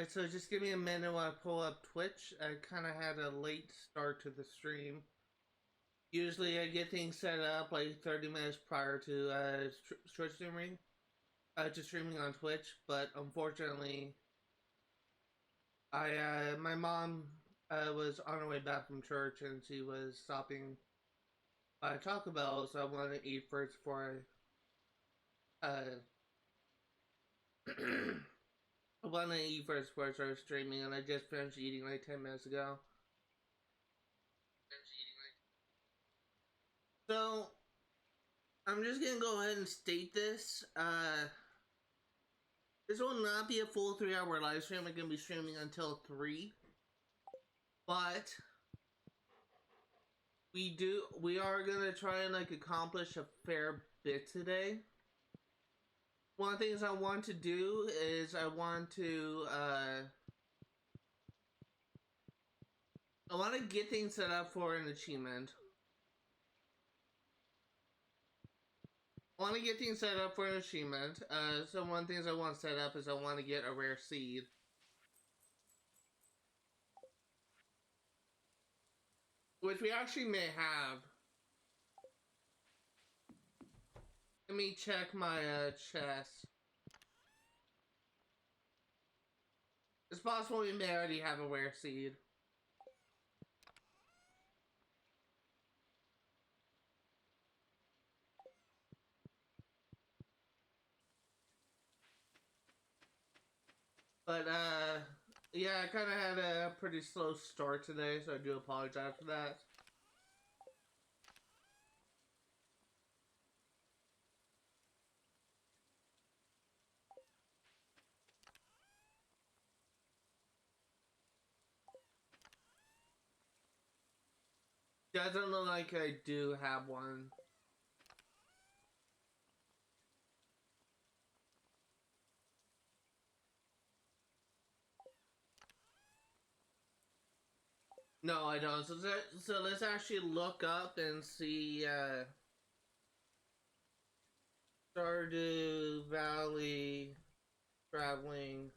So just give me a minute while I pull up Twitch. I kind of had a late start to the stream. Usually I get things set up like 30 minutes prior to Twitch streaming, to streaming on Twitch, but unfortunately, my mom was on her way back from church and she was stopping by Taco Bell, so I wanted to eat first before I wanted to eat first before I started streaming, and I just finished eating like 10 minutes ago. So, I'm just gonna go ahead and state this. This will not be a full 3-hour live stream. I'm gonna be streaming until 3. But we are gonna try and like accomplish a fair bit today. One of the things I want to do is I want to get things set up for an achievement. I want to get things set up for an achievement. So one of the things I want to set up is I want to get a rare seed. Which we actually may have. Let me check my chest. It's possible we may already have a rare seed. But, yeah, I kind of had a pretty slow start today, so I do apologize for that. Doesn't look like I do have one. No, I don't. So let's actually look up and see, Stardew Valley traveling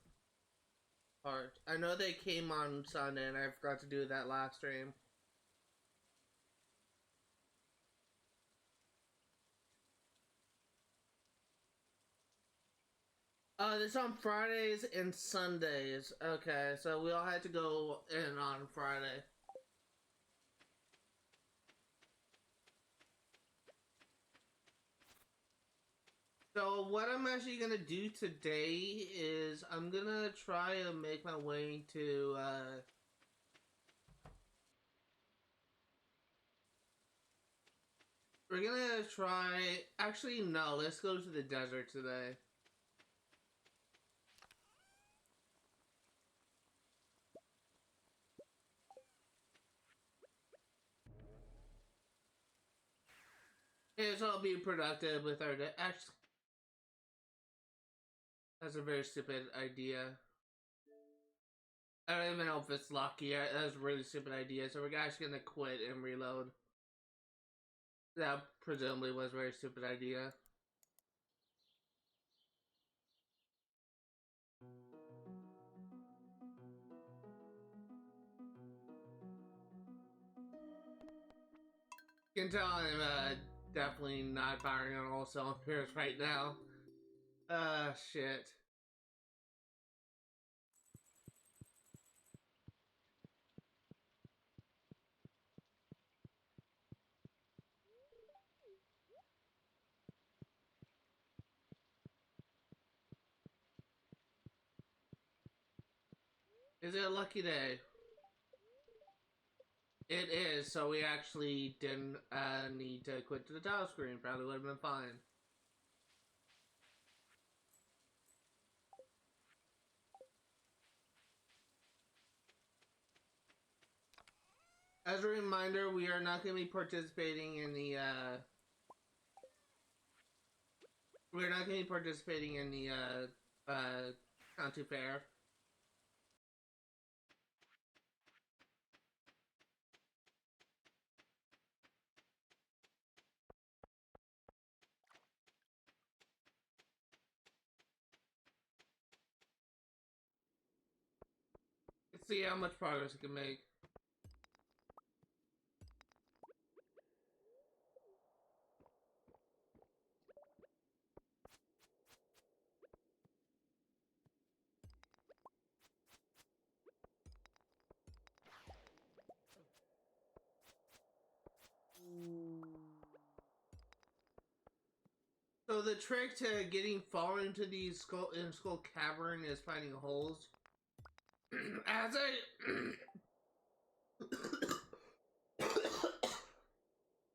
part. I know they came on Sunday and I forgot to do that last stream. It's on Fridays and Sundays. Okay, so we all had to go in on Friday. So what I'm actually gonna do today is I'm gonna try and make my way to we're gonna try, actually no, let's go to the desert today. Yeah, so I'll be productive with our day. Actually, that's a very stupid idea. I don't even know if it's lucky. That's a really stupid idea. So we're actually gonna quit and reload. That presumably was a very stupid idea. You can tell I'm definitely not firing on all cylinders right now. Shit. Is it a lucky day? It is, so we actually didn't need to quit to the title screen. Probably would have been fine. As a reminder, we are not going to be participating in the, we're not going to be participating in the, county fair. See how much progress I can make. So the trick to getting far into these skull cavern is finding holes. As I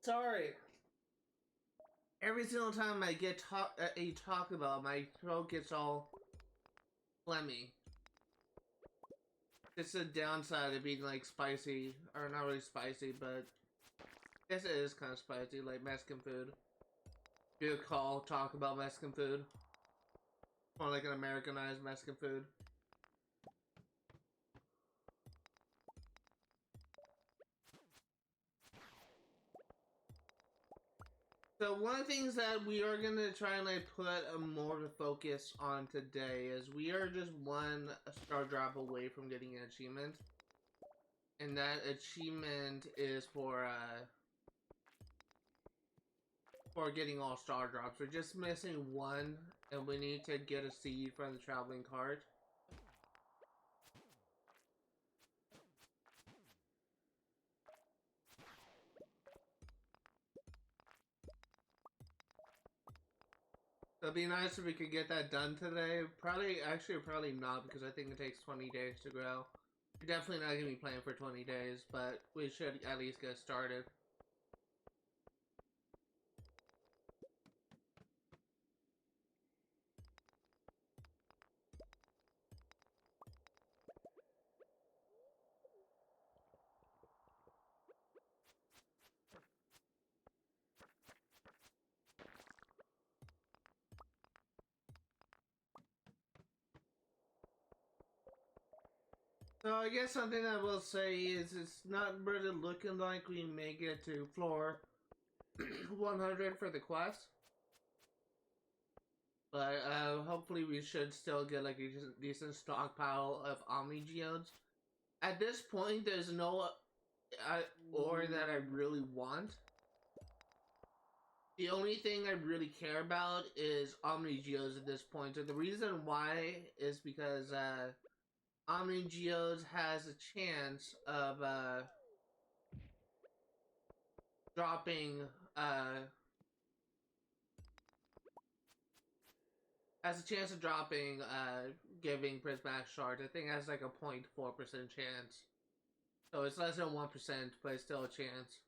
sorry, every single time I get a Taco Bell, my throat gets all phlegmy. It's the downside of being like spicy, or not really spicy, but I guess it is kind of spicy, like Mexican food. You could call Taco Bell Mexican food, or like an Americanized Mexican food. So one of the things that we are gonna try and like put more of a focus on today is we are just one Stardrop away from getting an achievement, and that achievement is for getting all Stardrops. We're just missing one, and we need to get a seed from the traveling cart. So it'd be nice if we could get that done today. Probably not, because I think it takes 20 days to grow. We're definitely not going to be playing for 20 days, but we should at least get started. So I guess something I will say is it's not really looking like we make it to floor 100 for the quest. But hopefully we should still get like a decent stockpile of Omni Geodes. At this point, there's no ore that I really want. The only thing I really care about is Omni Geodes at this point. And the reason why is because Omni Geodes has a chance of dropping giving prismatic shards. I think it has like a 0.4% chance. So it's less than 1%, but it's still a chance.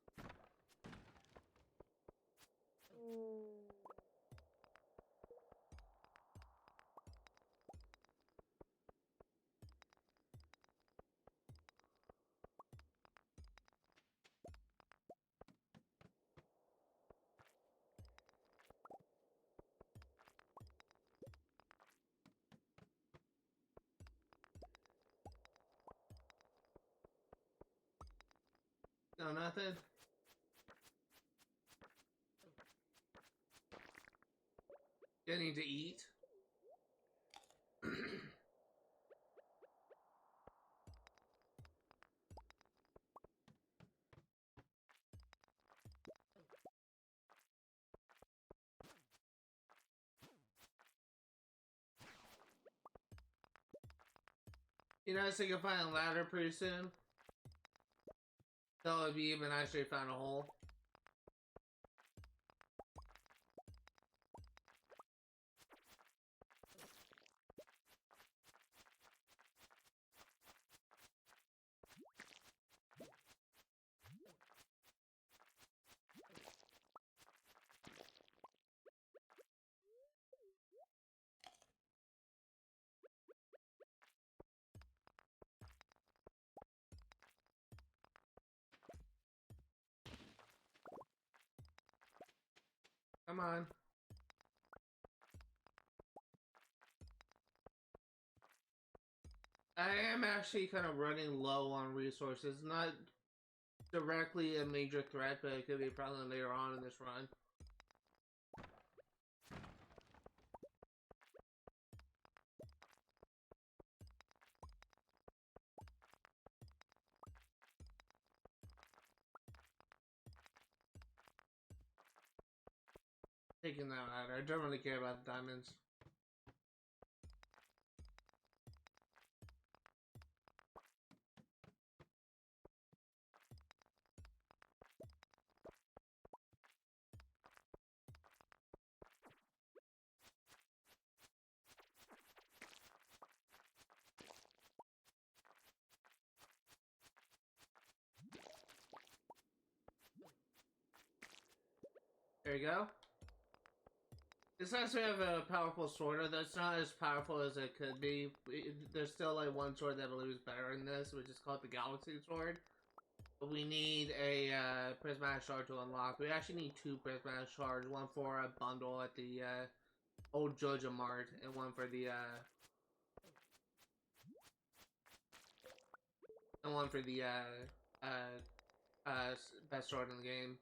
No, nothing. Getting to eat. You know, so you can find a ladder pretty soon. So it'd be even nicer if you found a hole. Come on. I am actually kind of running low on resources. Not directly a major threat, but it could be a problem later on in this run. taking that out. I don't really care about the diamonds. There you go. It's nice to have a powerful sword, though it's not as powerful as it could be. There's still like one sword that I believe is better than this, which is called the Galaxy Sword. But we need a prismatic shard to unlock. We actually need 2 prismatic shards, one for a bundle at the old Joja Mart, and one for the best sword in the game.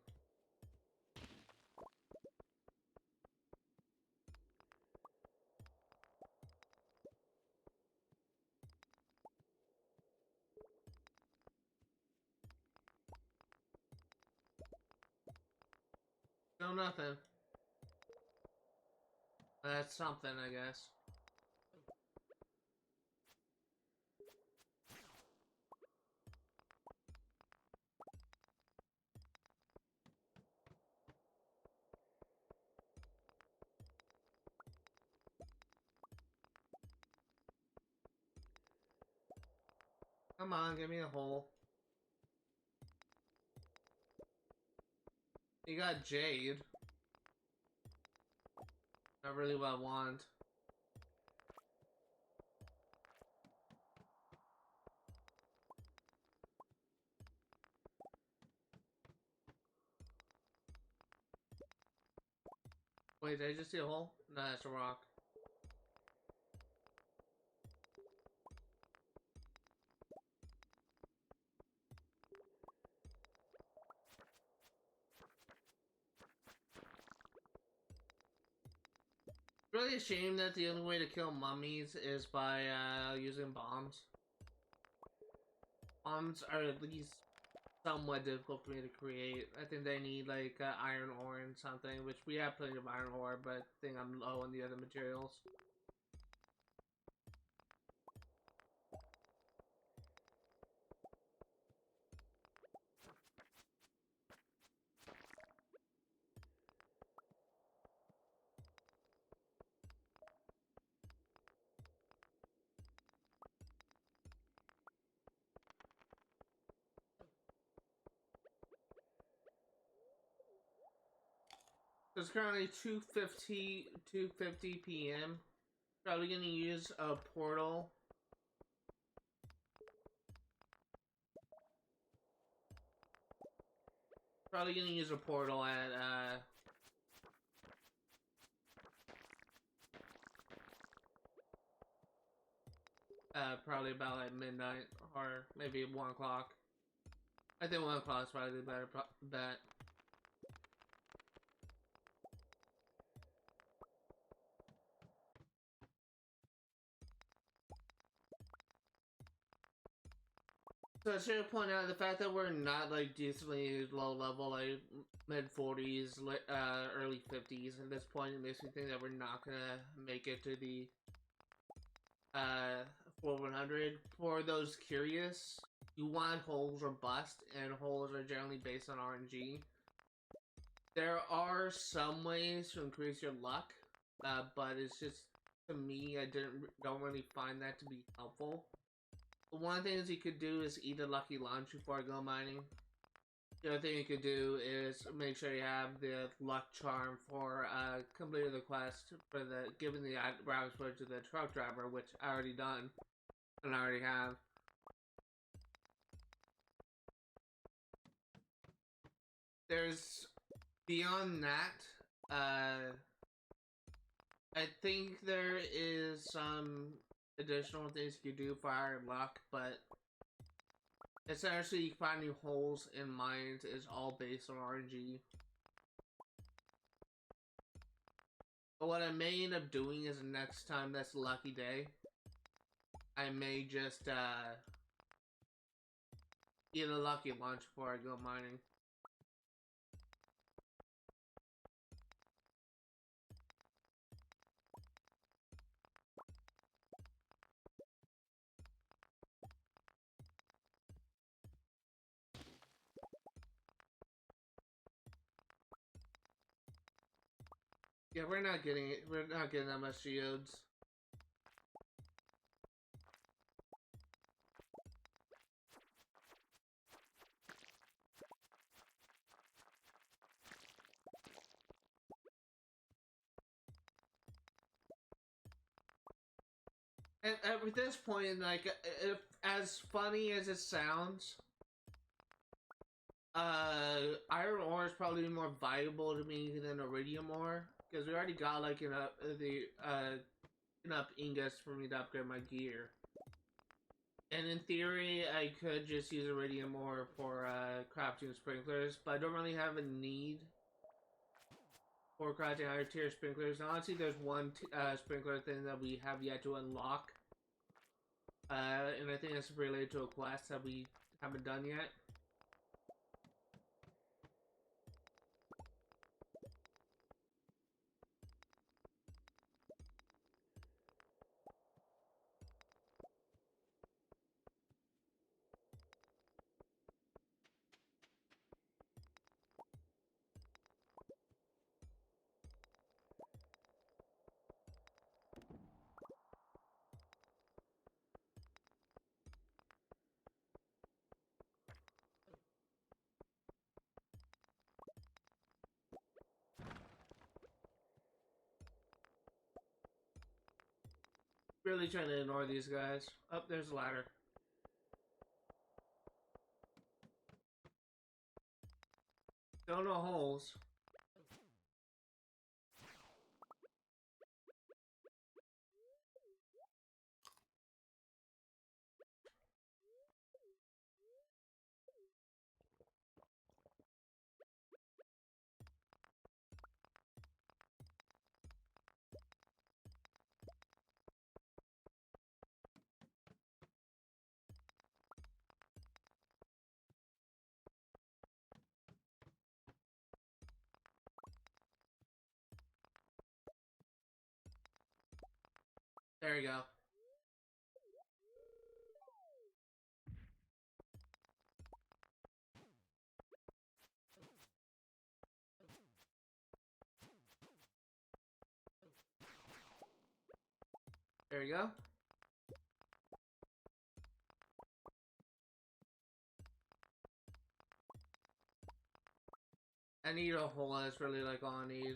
No, nothing. That's something, I guess. Come on, give me a hole. You got Jade. Not really what I want. Wait, did I just see a hole? No, that's a rock. Really a shame that the only way to kill mummies is by using bombs. Bombs are at least somewhat difficult for me to create. I think they need like iron ore and something, which we have plenty of iron ore, but I think I'm low on the other materials. It's currently 2:50 p.m. Probably gonna use a portal. Probably gonna use a portal at probably about like midnight or maybe 1 o'clock. I think 1 o'clock is probably the better bet. So I should point out the fact that we're not like decently low level, like mid 40s, early 50s at this point. It makes me think that we're not gonna make it to the 4100. For those curious, you want holes or bust, and holes are generally based on RNG. There are some ways to increase your luck, but it's just, to me, I don't really find that to be helpful. One of the things you could do is eat a lucky lunch before I go mining. The other thing you could do is make sure you have the luck charm for completing the quest for giving the rabbit foot to the truck driver, which I already done and I already have. There's beyond that, I think there is some additional things you can do for higher luck, but essentially finding holes in mines is all based on RNG. But what I may end up doing is next time that's a lucky day, I may just eat a lucky lunch before I go mining. Yeah, we're not getting it. We're not getting that much geodes. And at this point, like, if, as funny as it sounds, iron ore is probably more valuable to me than iridium ore because we already got like enough ingots for me to upgrade my gear. And in theory, I could just use iridium ore for crafting sprinklers, but I don't really have a need for crafting higher tier sprinklers. And honestly, there's one sprinkler thing that we have yet to unlock, and I think it's related to a quest that we haven't done yet. Really trying to ignore these guys. Oh, there's a ladder. Still no holes. There you go. There you go. I need a hole. That's really like all I need.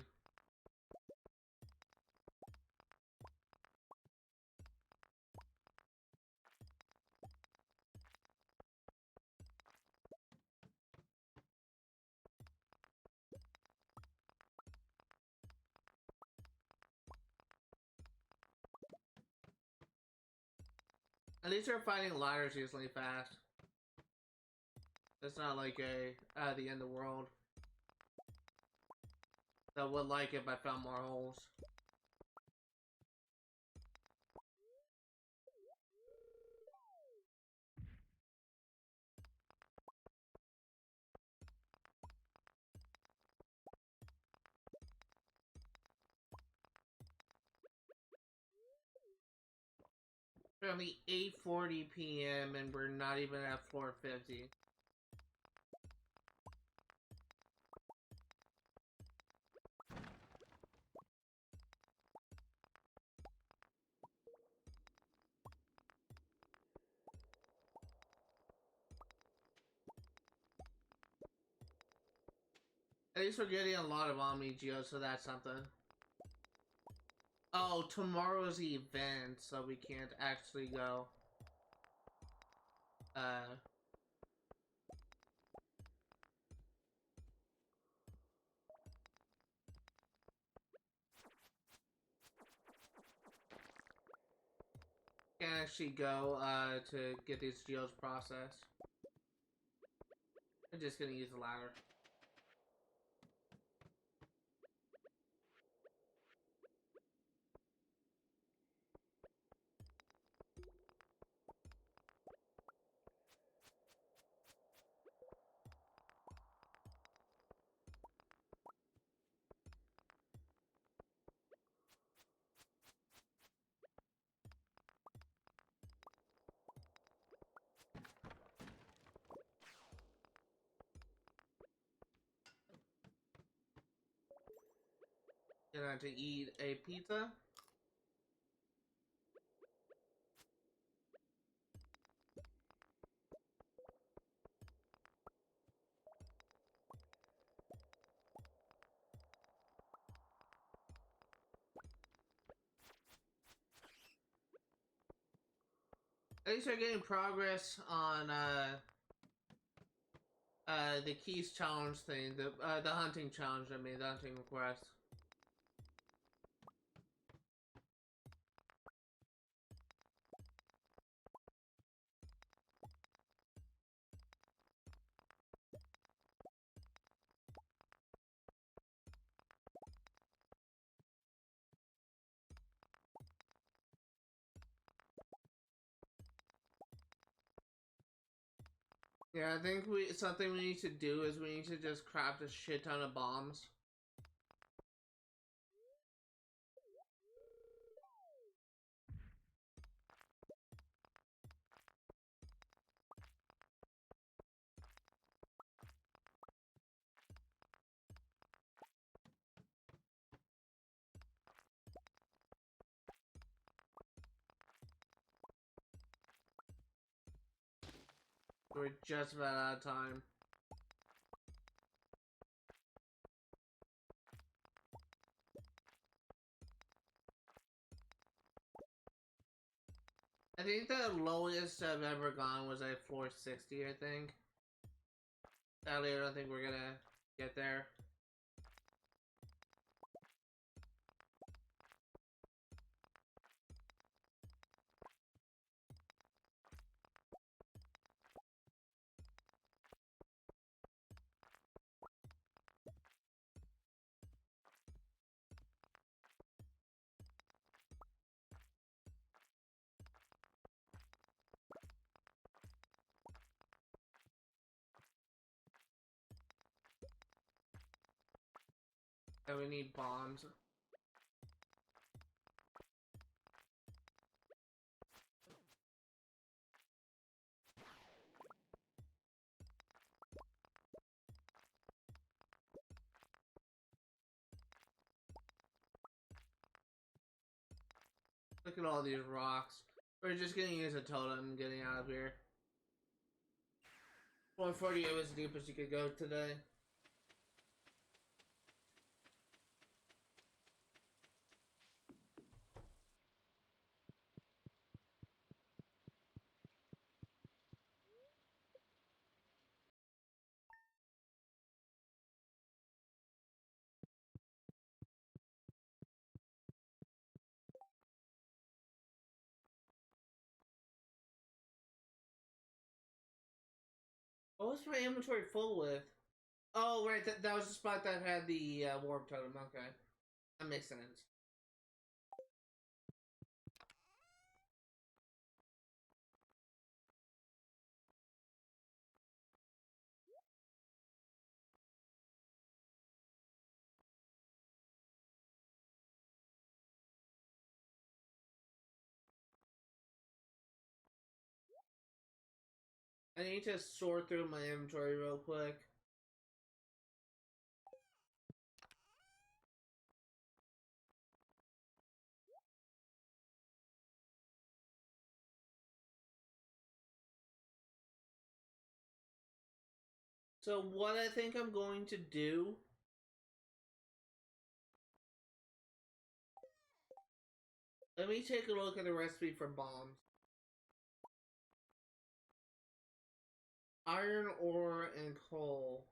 At least we're finding ladders usually fast. It's not like the end of the world. I would like if I found more holes. Currently 8:40 p.m. and we're not even at floor 50. At least we're getting a lot of Omni Geos, so that's something. Oh, tomorrow's the event, so we can't actually go. Can't actually go to get these geos processed. I'm just gonna use the ladder. Gonna have to eat a pizza. At least we're getting progress on the keys challenge thing, the hunting challenge. I mean, the hunting request. Yeah, I think something we need to do is we need to just craft a shit ton of bombs. We're just about out of time. I think the lowest I've ever gone was at floor 60, I think. Sadly, I don't think we're gonna get there. And we need bombs. Look at all these rocks. We're just gonna use a totem and getting out of here. 148 was the deepest you could go today. What was my inventory full with? Oh, right, that was the spot that had the warp totem. Okay. That makes sense. I need to sort through my inventory real quick. So what I think I'm going to do... Let me take a look at the recipe for bombs. Iron ore and coal.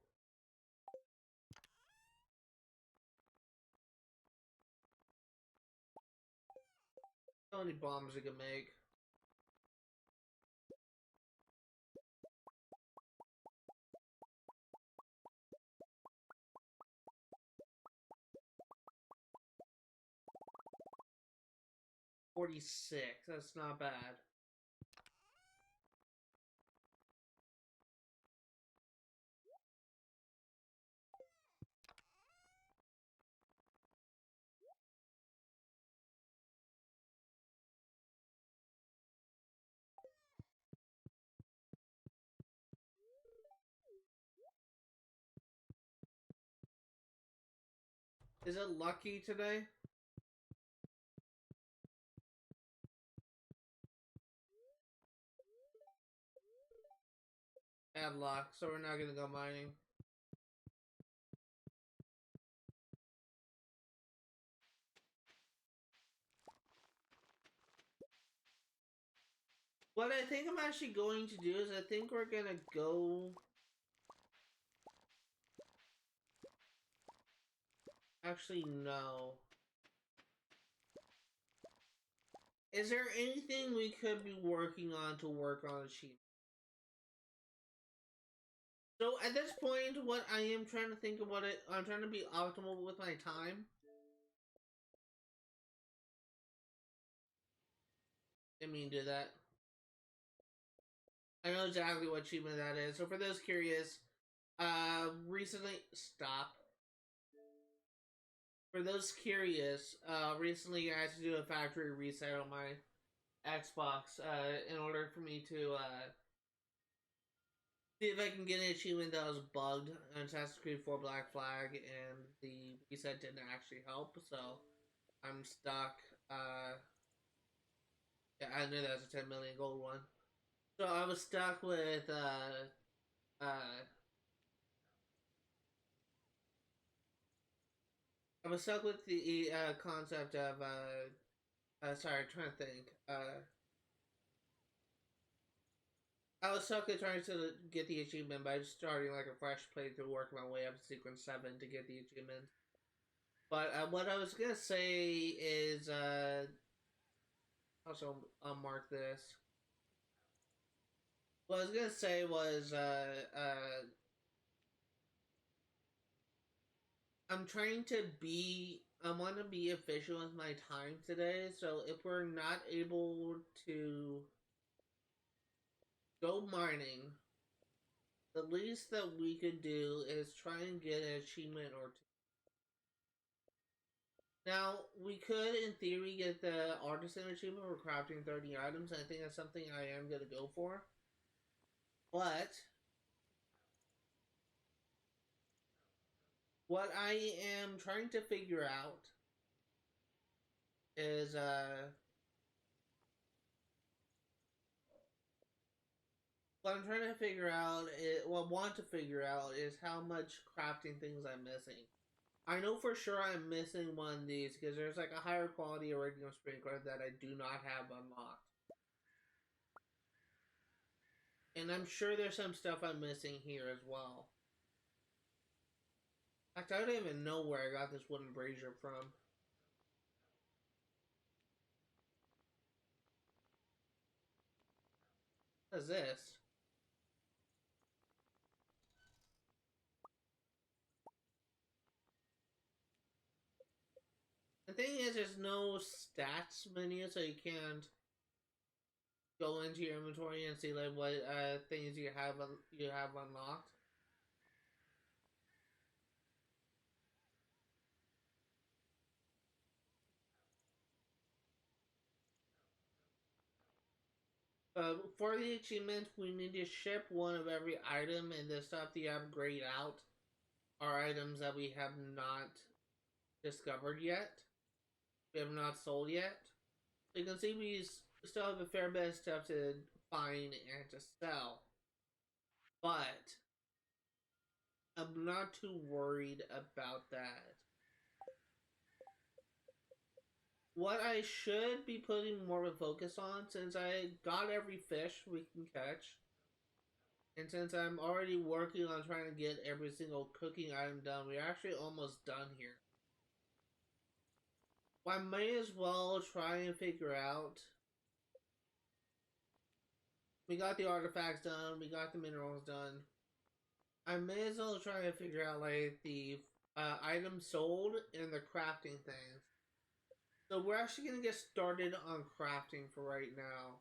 How many bombs I can make? $46. That's not bad. Is it lucky today? Bad luck, so we're not gonna go mining. What I think I'm actually going to do is I think we're gonna go... Actually, no. Is there anything we could be working on to work on achievement? So at this point, what I am trying to think about it, I'm trying to be optimal with my time. Didn't mean to do that. I know exactly what achievement that is. So for those curious, recently, stop. For those curious, recently I had to do a factory reset on my Xbox, in order for me to, see if I can get an achievement that was bugged on Assassin's Creed 4 Black Flag, and the reset didn't actually help, so I'm stuck. Yeah, I knew that was a 10 million gold one. So I was stuck with, uh, I was stuck with the, concept of, sorry, I'm trying to think. I was stuck at trying to get the achievement by starting like a fresh playthrough, working my way up to sequence 7 to get the achievement. But what I was gonna say is, also, I'll mark this. What I was gonna say was, I'm trying to be, I want to be efficient with my time today, so if we're not able to go mining, the least that we could do is try and get an achievement or two. Now, we could, in theory, get the artisan achievement for crafting 30 items. I think that's something I am going to go for. But, what I am trying to figure out is, what I'm trying to figure out, want to figure out is how much crafting things I'm missing. I know for sure I'm missing one of these because there's like a higher quality original sprinkler that I do not have unlocked. And I'm sure there's some stuff I'm missing here as well. In fact, I don't even know where I got this wooden brazier from. What is this? The thing is, there's no stats menu, so you can't go into your inventory and see like what things you have unlocked. For the achievement, we need to ship one of every item, and the stuff that you have grayed out are items that we have not discovered yet. We have not sold yet. So you can see we still have a fair bit of stuff to find and to sell. But I'm not too worried about that. What I should be putting more of a focus on, since I got every fish we can catch, and since I'm already working on trying to get every single cooking item done, we're actually almost done here. I may as well try and figure out. We got the artifacts done, we got the minerals done. I may as well try and figure out like the items sold and the crafting things. So we're actually gonna get started on crafting for right now.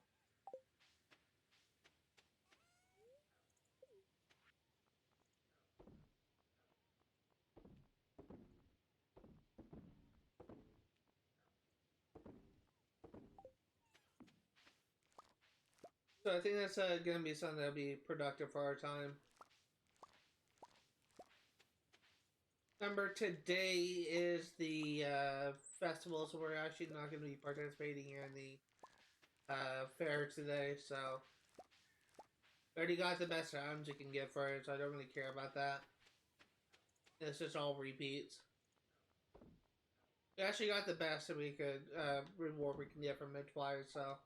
So I think that's gonna be something that'll be productive for our time. Remember, today is the festival, so we're actually not going to be participating in the fair today, so we already got the best items you can get for it, so I don't really care about that. It's just all repeats. We actually got the best that we could reward we can get from it twice, so.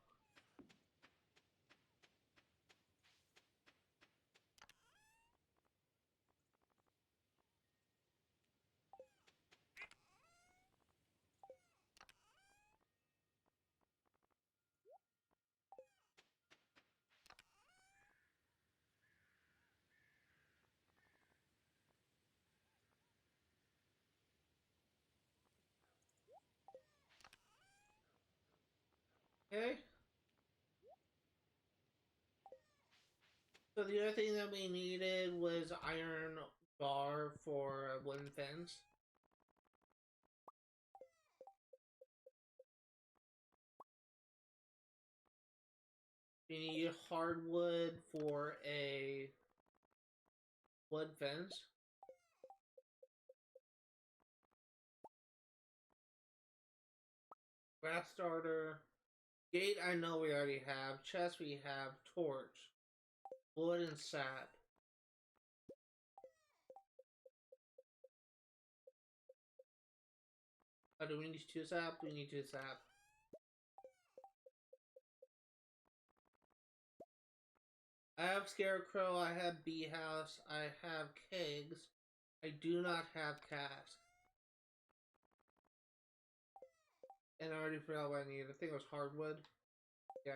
Okay. So the other thing that we needed was iron bar for a wooden fence. We need hardwood for a wood fence. Grass starter. Gate I know we already have. Chest we have. Torch. Wood and sap. Oh, do we need two sap? We need two sap. I have scarecrow, I have bee house, I have kegs. I do not have cask. And I already forgot what I needed. I think it was hardwood. Yeah.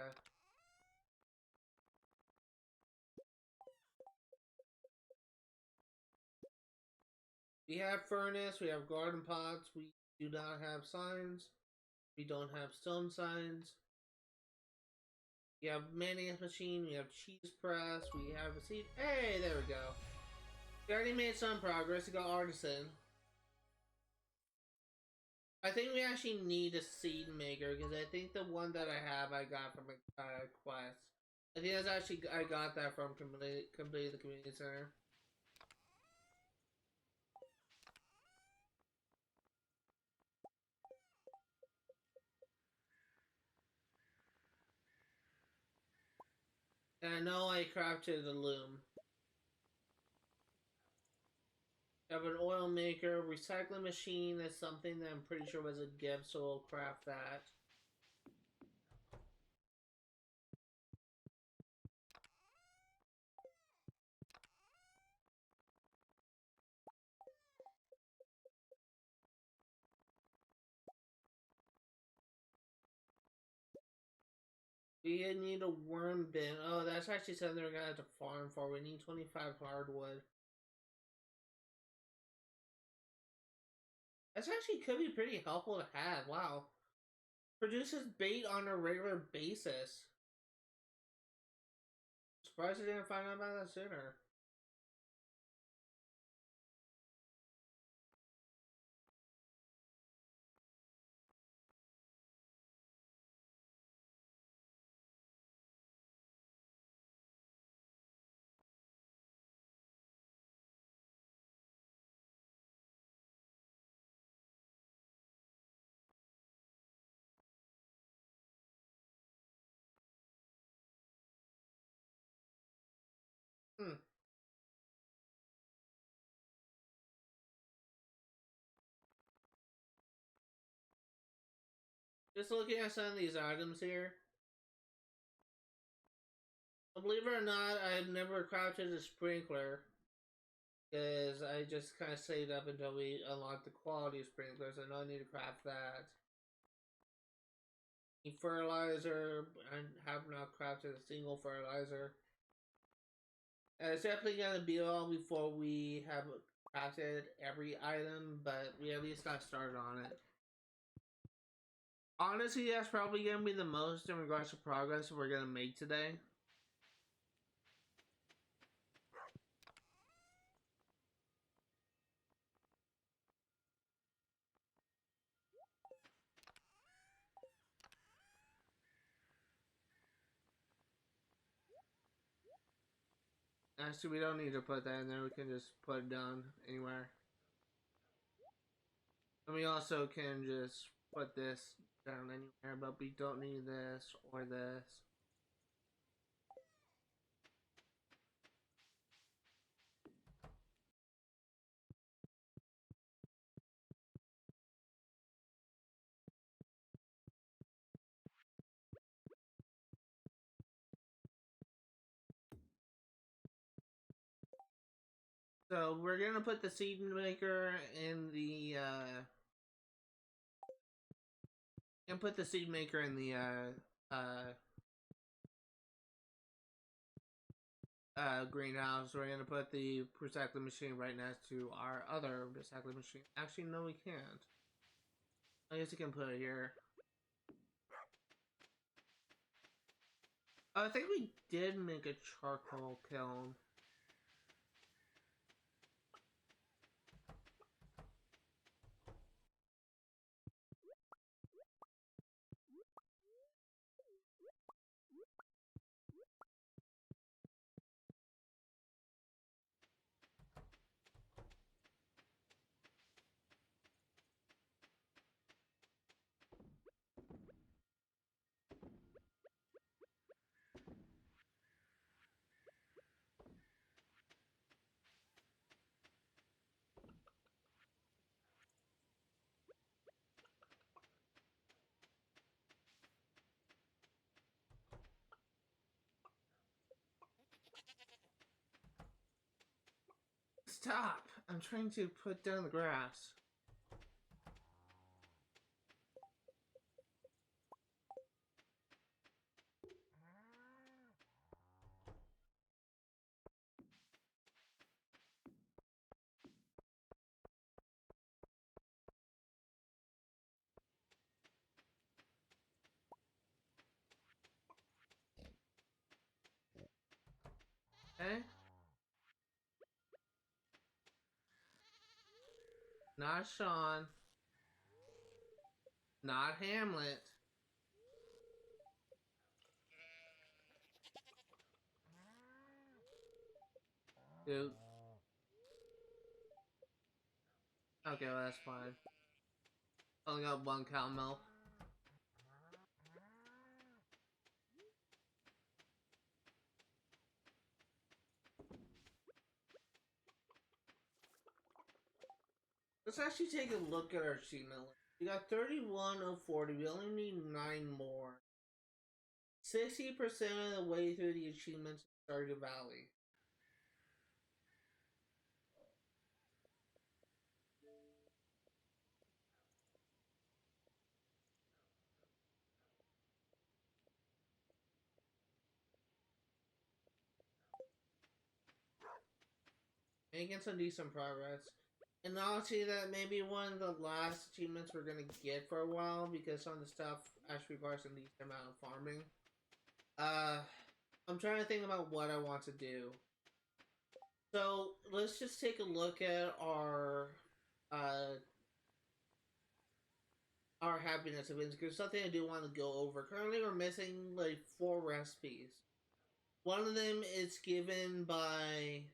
We have furnace, we have garden pots, we do not have signs. We don't have stone signs. We have mayonnaise machine, we have cheese press, we have a seed. Hey, there we go. We already made some progress. We got artisan. I think we actually need a seed maker because I think the one that I have I got from a quest. I think that's actually I got that from completing the community center. And I know I crafted a loom. I have an oil maker, recycling machine is something that I'm pretty sure was a gift, so we'll craft that. We need a worm bin. Oh, that's actually something we're gonna have to farm for. We need 25 hardwood. That's actually could be pretty helpful to have. Wow. Produces bait on a regular basis. Surprised I didn't find out about that sooner. Hmm. Just looking at some of these items here. Believe it or not, I've never crafted a sprinkler. Because I just kind of saved up until we unlocked the quality sprinklers. I know I need to craft that. Fertilizer. I have not crafted a single fertilizer. And it's definitely going to be all before we have crafted every item, but we at least got started on it. Honestly, that's probably going to be the most in regards to progress we're going to make today. Actually, we don't need to put that in there. We can just put it down anywhere. And we also can just put this down anywhere, but we don't need this or this. So we're gonna put the seed maker in the and put the seed maker in the greenhouse. We're gonna put the recycling machine right next to our other recycling machine. Actually, no, we can't. I guess we can put it here. I think we did make a charcoal kiln. Stop! I'm trying to put down the grass. Okay? Not Sean. Not Hamlet. Dude. Okay, well, that's fine. Only got one cow milk. Let's actually take a look at our achievement list. We got 31 of 40. We only need 9 more. 60% of the way through the achievements in Stardew Valley. Making some decent progress. And I'll see that maybe one of the last achievements we're gonna get for a while because some of the stuff actually requires a decent amount of farming. I'm trying to think about what I want to do. So let's just take a look at our happiness events because something I do want to go over. Currently, we're missing like 4 recipes. One of them is given by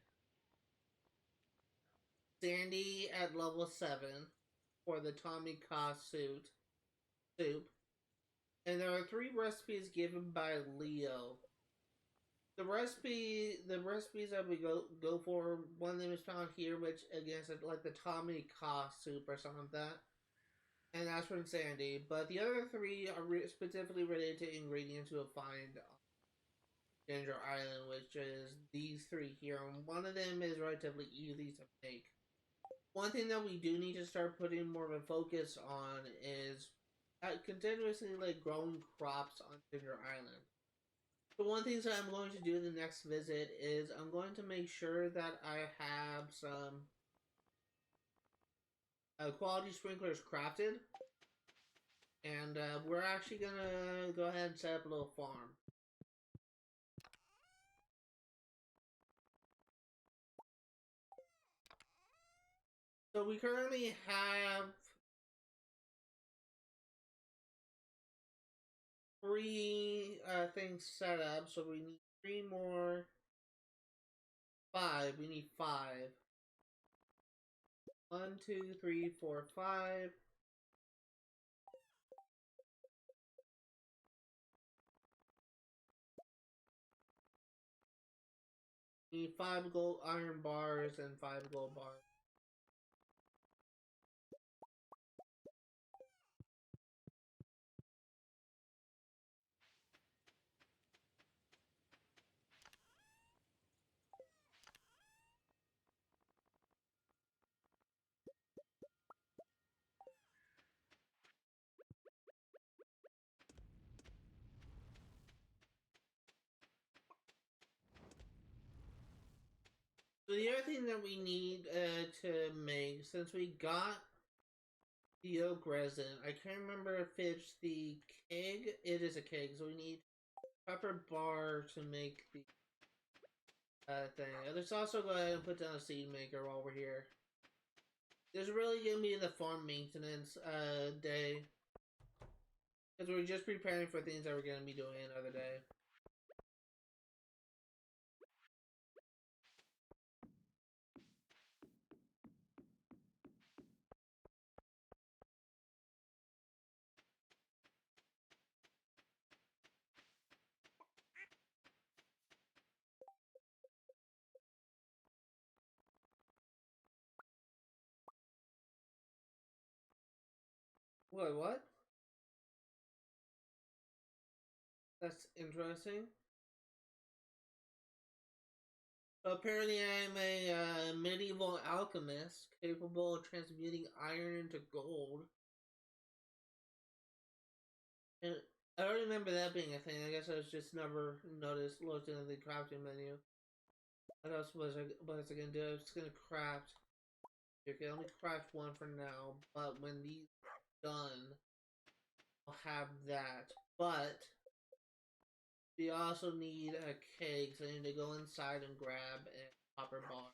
Sandy at level 7 for the Tommy Cost soup. And there are 3 recipes given by Leo. The recipes that we go for, one of them is found here, which again is like the Tommy Cost soup or something like that. And that's from Sandy. But the other 3 are specifically related to ingredients you'll find on Ginger Island, which is these 3 here. And one of them is relatively easy to make. One thing that we do need to start putting more of a focus on is continuously like growing crops on Ginger Island. So one thing that I'm going to do in the next visit is I'm going to make sure that I have some quality sprinklers crafted. And we're actually going to go ahead and set up a little farm. So we currently have 3 things set up. So we need 3 more. 5. We need 5. 1, 2, 3, 4, 5. Need 5 gold iron bars and 5 gold bars. So the other thing that we need to make, since we got the oak resin, I can't remember if it's the keg. It is a keg, so we need pepper bar to make the thing. Let's also go ahead and put down a seed maker while we're here. This is really gonna be the farm maintenance day, because we're just preparing for things that we're gonna be doing another day. Wait, what? That's interesting. Apparently, I am a medieval alchemist capable of transmuting iron into gold. And I don't remember that being a thing. I guess I was just never noticed looked into the crafting menu. What else was I gonna do? I was gonna craft. You can only craft one for now, but when these are done, I'll have that. But we also need a keg, so I need to go inside and grab a copper bar.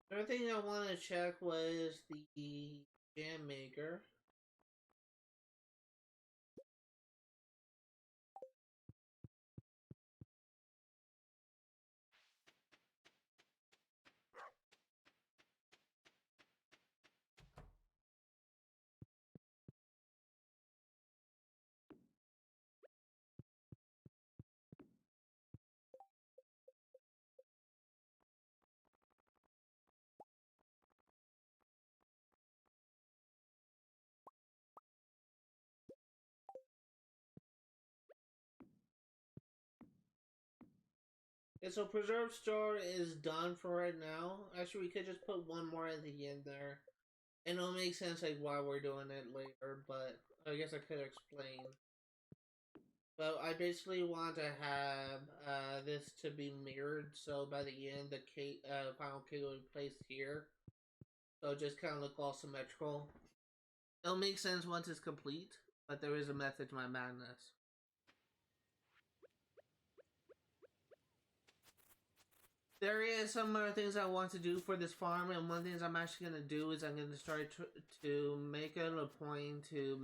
Another thing I want to check was the jam maker. Okay, so preserved store is done for right now. Actually, we could just put one more at the end there. And it'll make sense like why we're doing it later, but I guess I could explain. But I basically want to have this to be mirrored, so by the end the final cake will be placed here. So it just kind of look all symmetrical. It'll make sense once it's complete, but there is a method to my madness. There is some other things I want to do for this farm, and one of the things I'm actually going to do is I'm going to start to make it a point to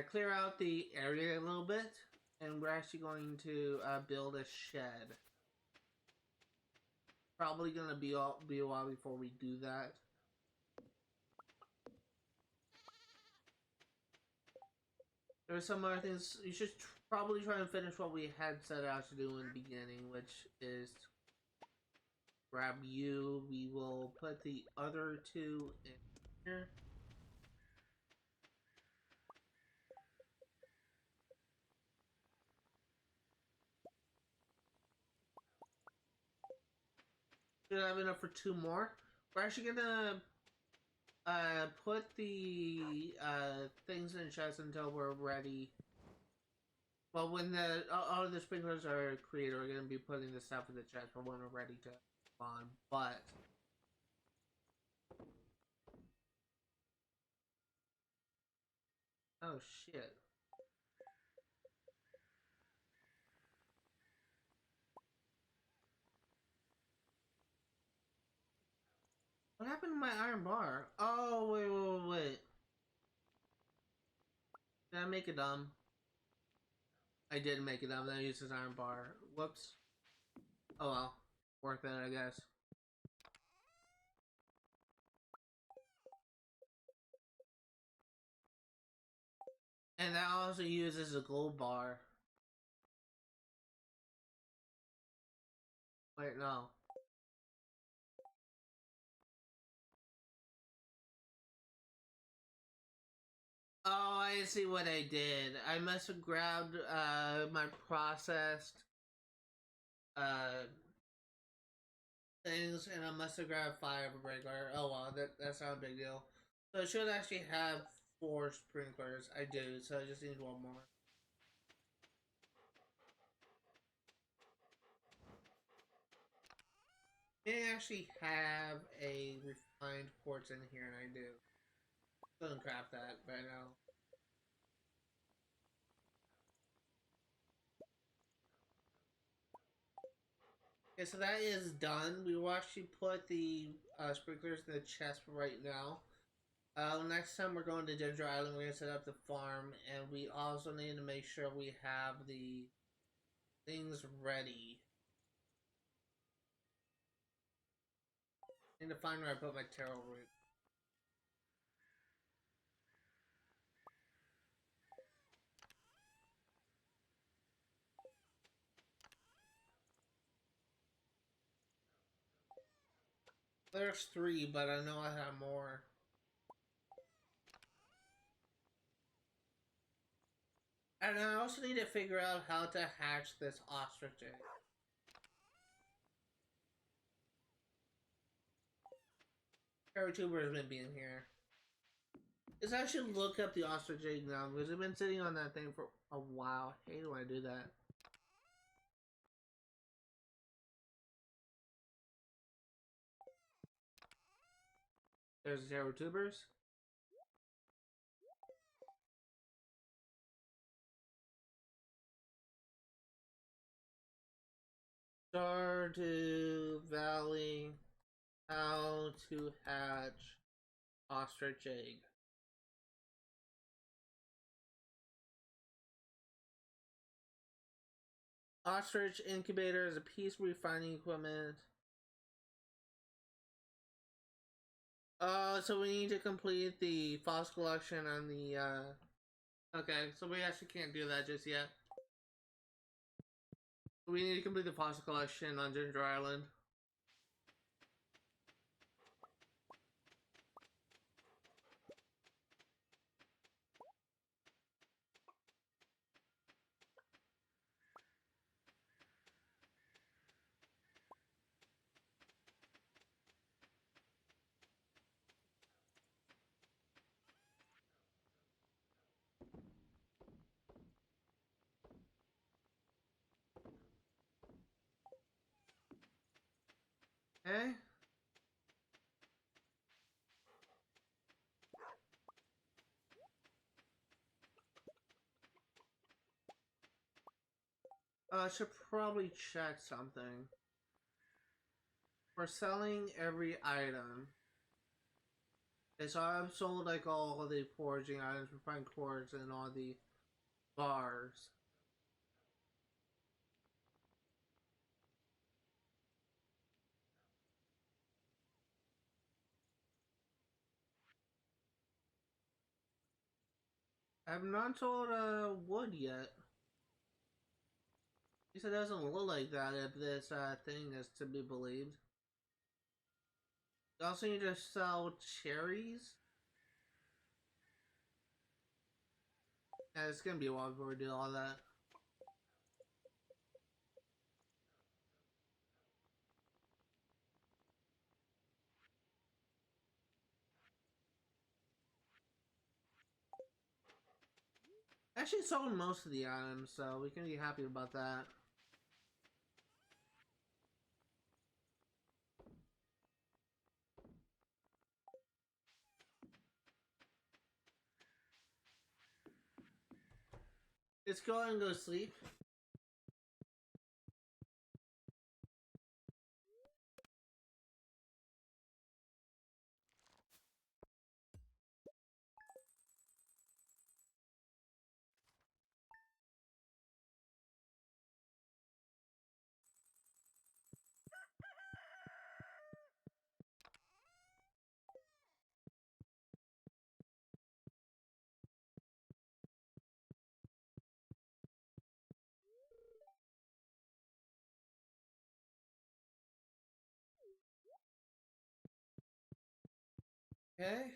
clear out the area a little bit, and we're actually going to build a shed. Probably going to be a while before we do that. There are some other things. You should probably try and finish what we had set out to do in the beginning, which is grab you. We will put the other two in here. Should have enough for 2 more. We're actually gonna put the things in chests until we're ready. Well, when all of the sprinklers are created, we're gonna be putting the stuff in the chest for when we're ready to spawn. But oh shit. What? What happened to my iron bar? Oh, wait. Did I make it dumb? I did make it dumb. Then I used his iron bar. Whoops. Oh well. Worth it, I guess. And that also uses a gold bar. Wait, no. Oh, I see what I did. I must have grabbed my processed uh things, and I must have grabbed fire breaker. Oh well, that's not a big deal. So I should actually have 4 sprinklers. I do, so I just need 1 more. I actually have a refined quartz in here, and I do. Don't craft that right now. Okay, so that is done. We will actually put the sprinklers in the chest right now. Next time we're going to Ginger Island, we're going to set up the farm, and we also need to make sure we have the things ready. I need to find where I put my taro root. There's 3, but I know I have more. And I also need to figure out how to hatch this ostrich egg. Paratuber has been being here. Let's actually look up the ostrich egg now, because I've been sitting on that thing for a while. I hate when I do that. There's 0 tubers. Stardew Valley, how to hatch ostrich egg. Ostrich incubator is a piece of refining equipment. So we need to complete the fossil collection on the, Okay, so we actually can't do that just yet. We need to complete the fossil collection on Ginger Island. Okay? I should probably check something. We're selling every item. Okay, so I've sold like all of the foraging items, refined quartz, and all the bars. I have not sold wood yet. At least it doesn't look like that if this thing is to be believed. You also need to sell cherries. Yeah, it's gonna be a while before we do all that. I actually sold most of the items, so we can be happy about that. Let's go ahead and go to sleep. Okay.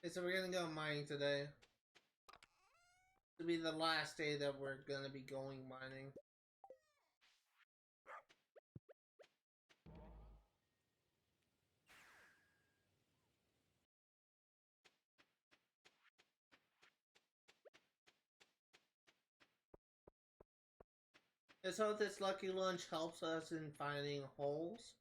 Okay, so we're gonna go mining today. This will be the last day that we're gonna be going mining. Let's hope this lucky lunch helps us in finding holes.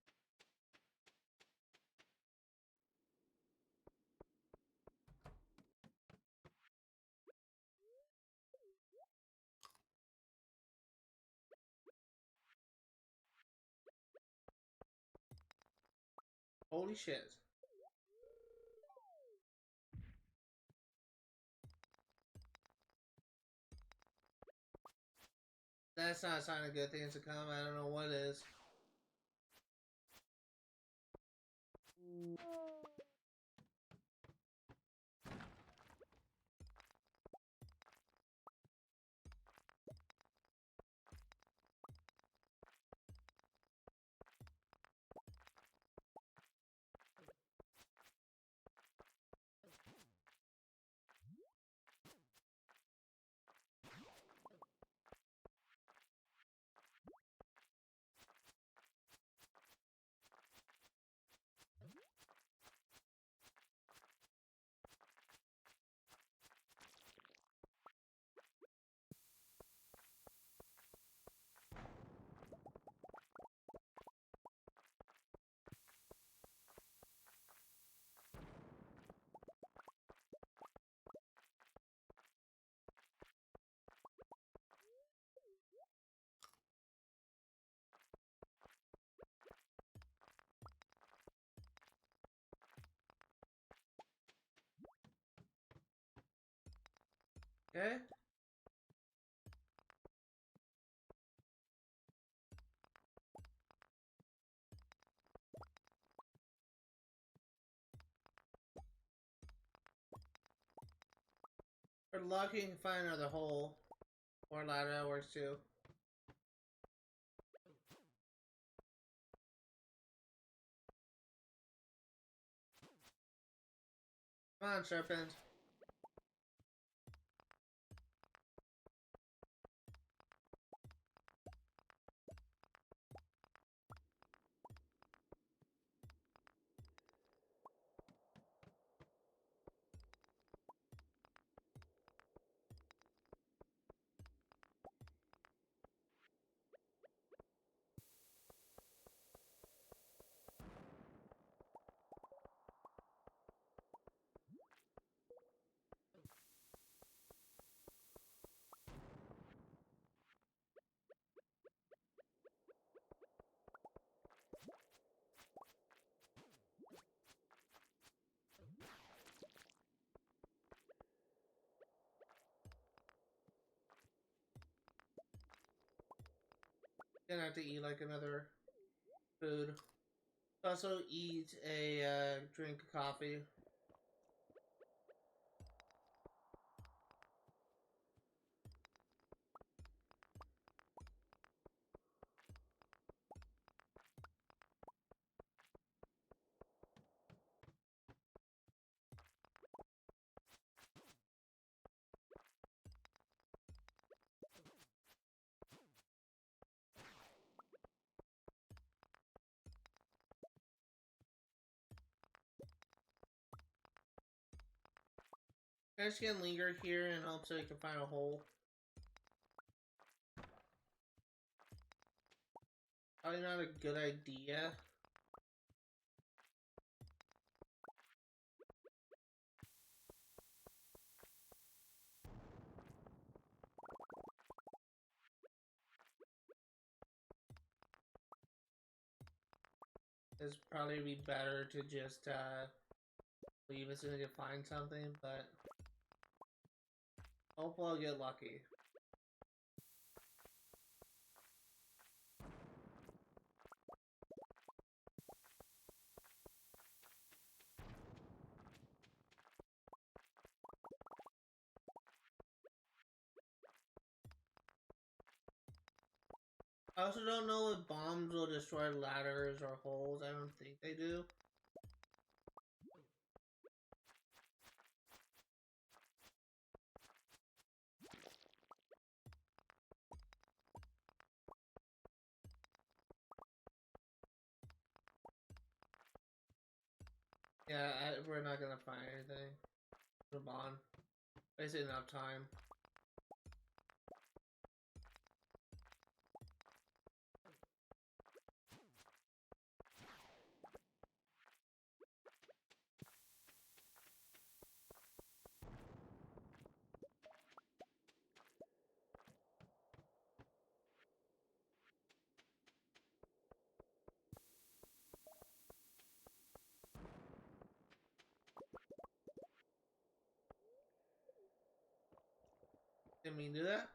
Holy shit. That's not a sign of good things to come. I don't know what is. Okay. We're lucky to find another hole. Or ladder that works too. Come on, serpent. Gonna have to eat like another food. Also eat a drink of coffee. I'm just gonna linger here and hope so we can find a hole. Probably not a good idea. It's probably be better to just leave as soon as you find something, but hopefully I'll get lucky. I also don't know if bombs will destroy ladders or holes. I don't think they do. Yeah, we're not gonna find anything. Move on. Wasted enough time. Didn't mean to do that.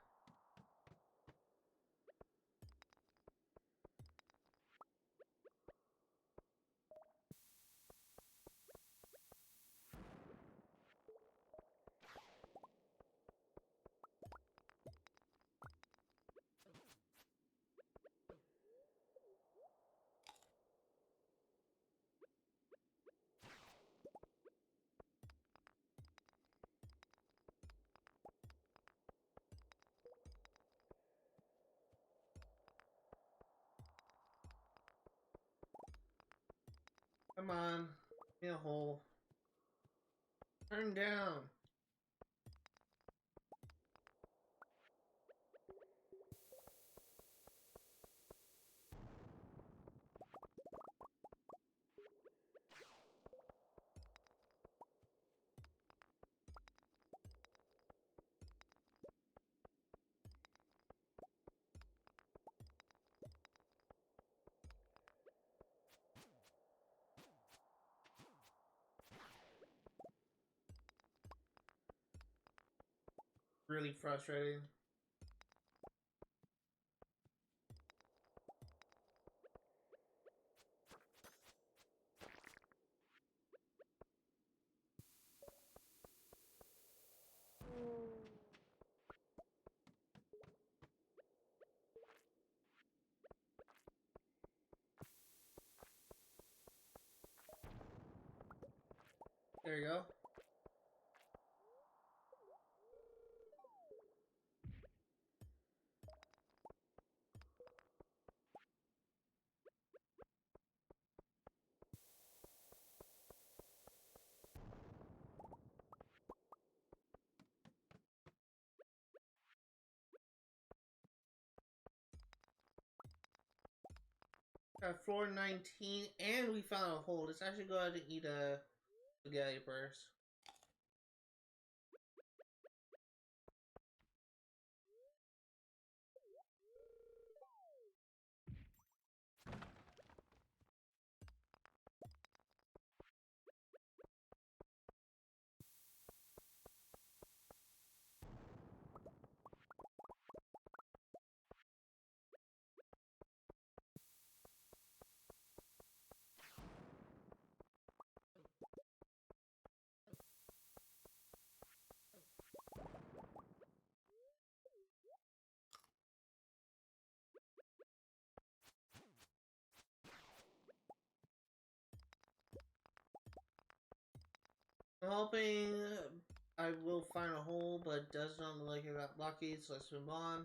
Come on. Give me a hole. Turn down. Really frustrating. There you go. Got floor 19, and we found a hole. Let's actually go ahead and eat a spaghetti first. I'm hoping I will find a hole, but it does not look like I got lucky, so let's move on.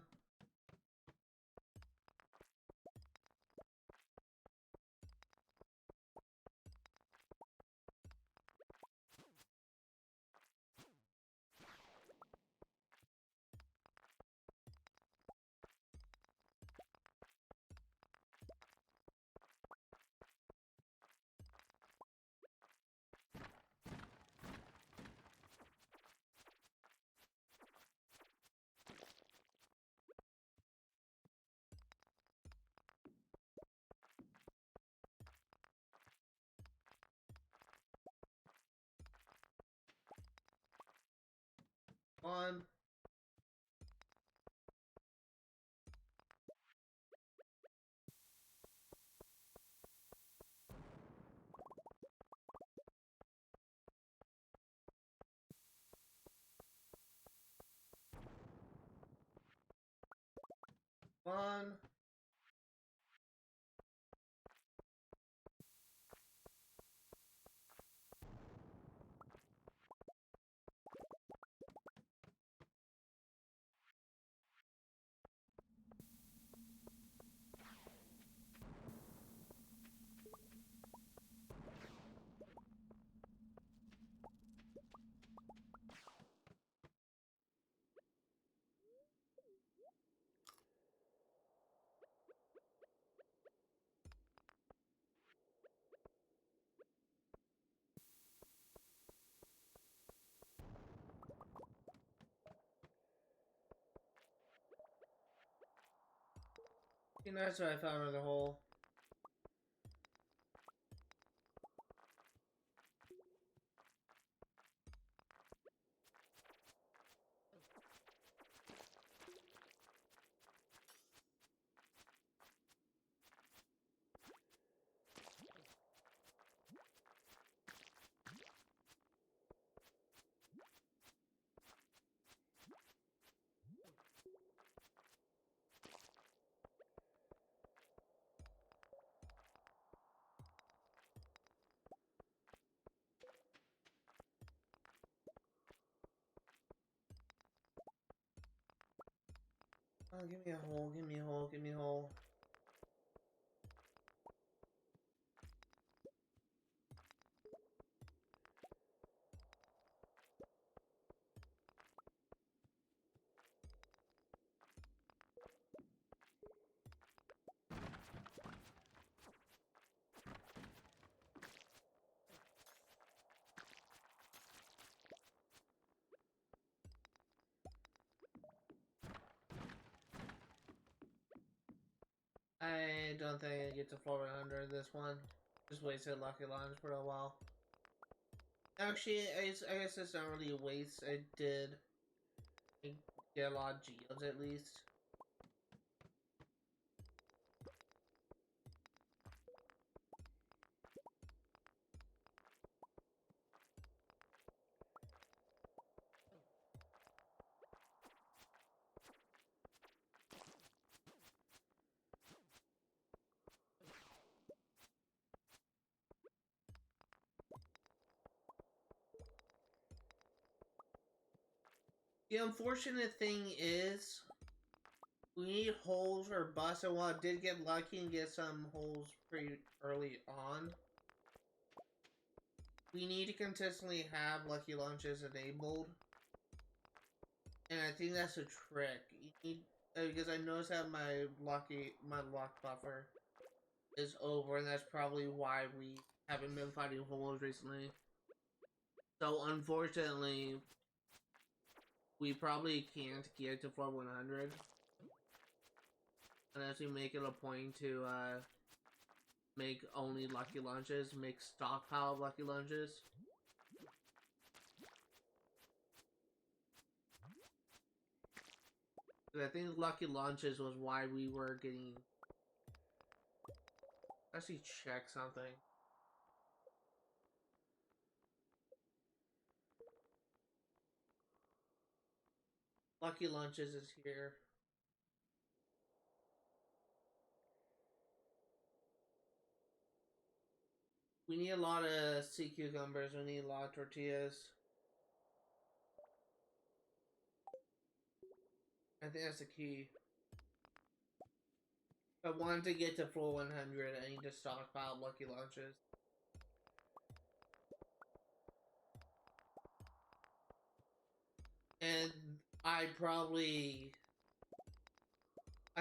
on. On. That's what I found in the hole. Oh, give me a hole, give me a hole, give me a hole. I don't think I get to floor 100 this one. Just wasted Lucky Launch for a while. Actually, I guess it's not really a waste. I did get a lot of geodes at least. The unfortunate thing is, we need holes or busts, and while I did get lucky and get some holes pretty early on, we need to consistently have lucky launches enabled. And I think that's a trick. You need, because I noticed that my luck buffer is over, and that's probably why we haven't been fighting holes recently. So unfortunately, we probably can't get to floor 100 unless we make it a point to make only lucky launches, make stockpile of lucky launches. I think lucky launches was why we were getting. Let's actually check something. Lucky launches is here. We need a lot of sea cucumbers. We need a lot of tortillas. I think that's the key. If I wanted to get to full 100, I need to stockpile lucky launches. And I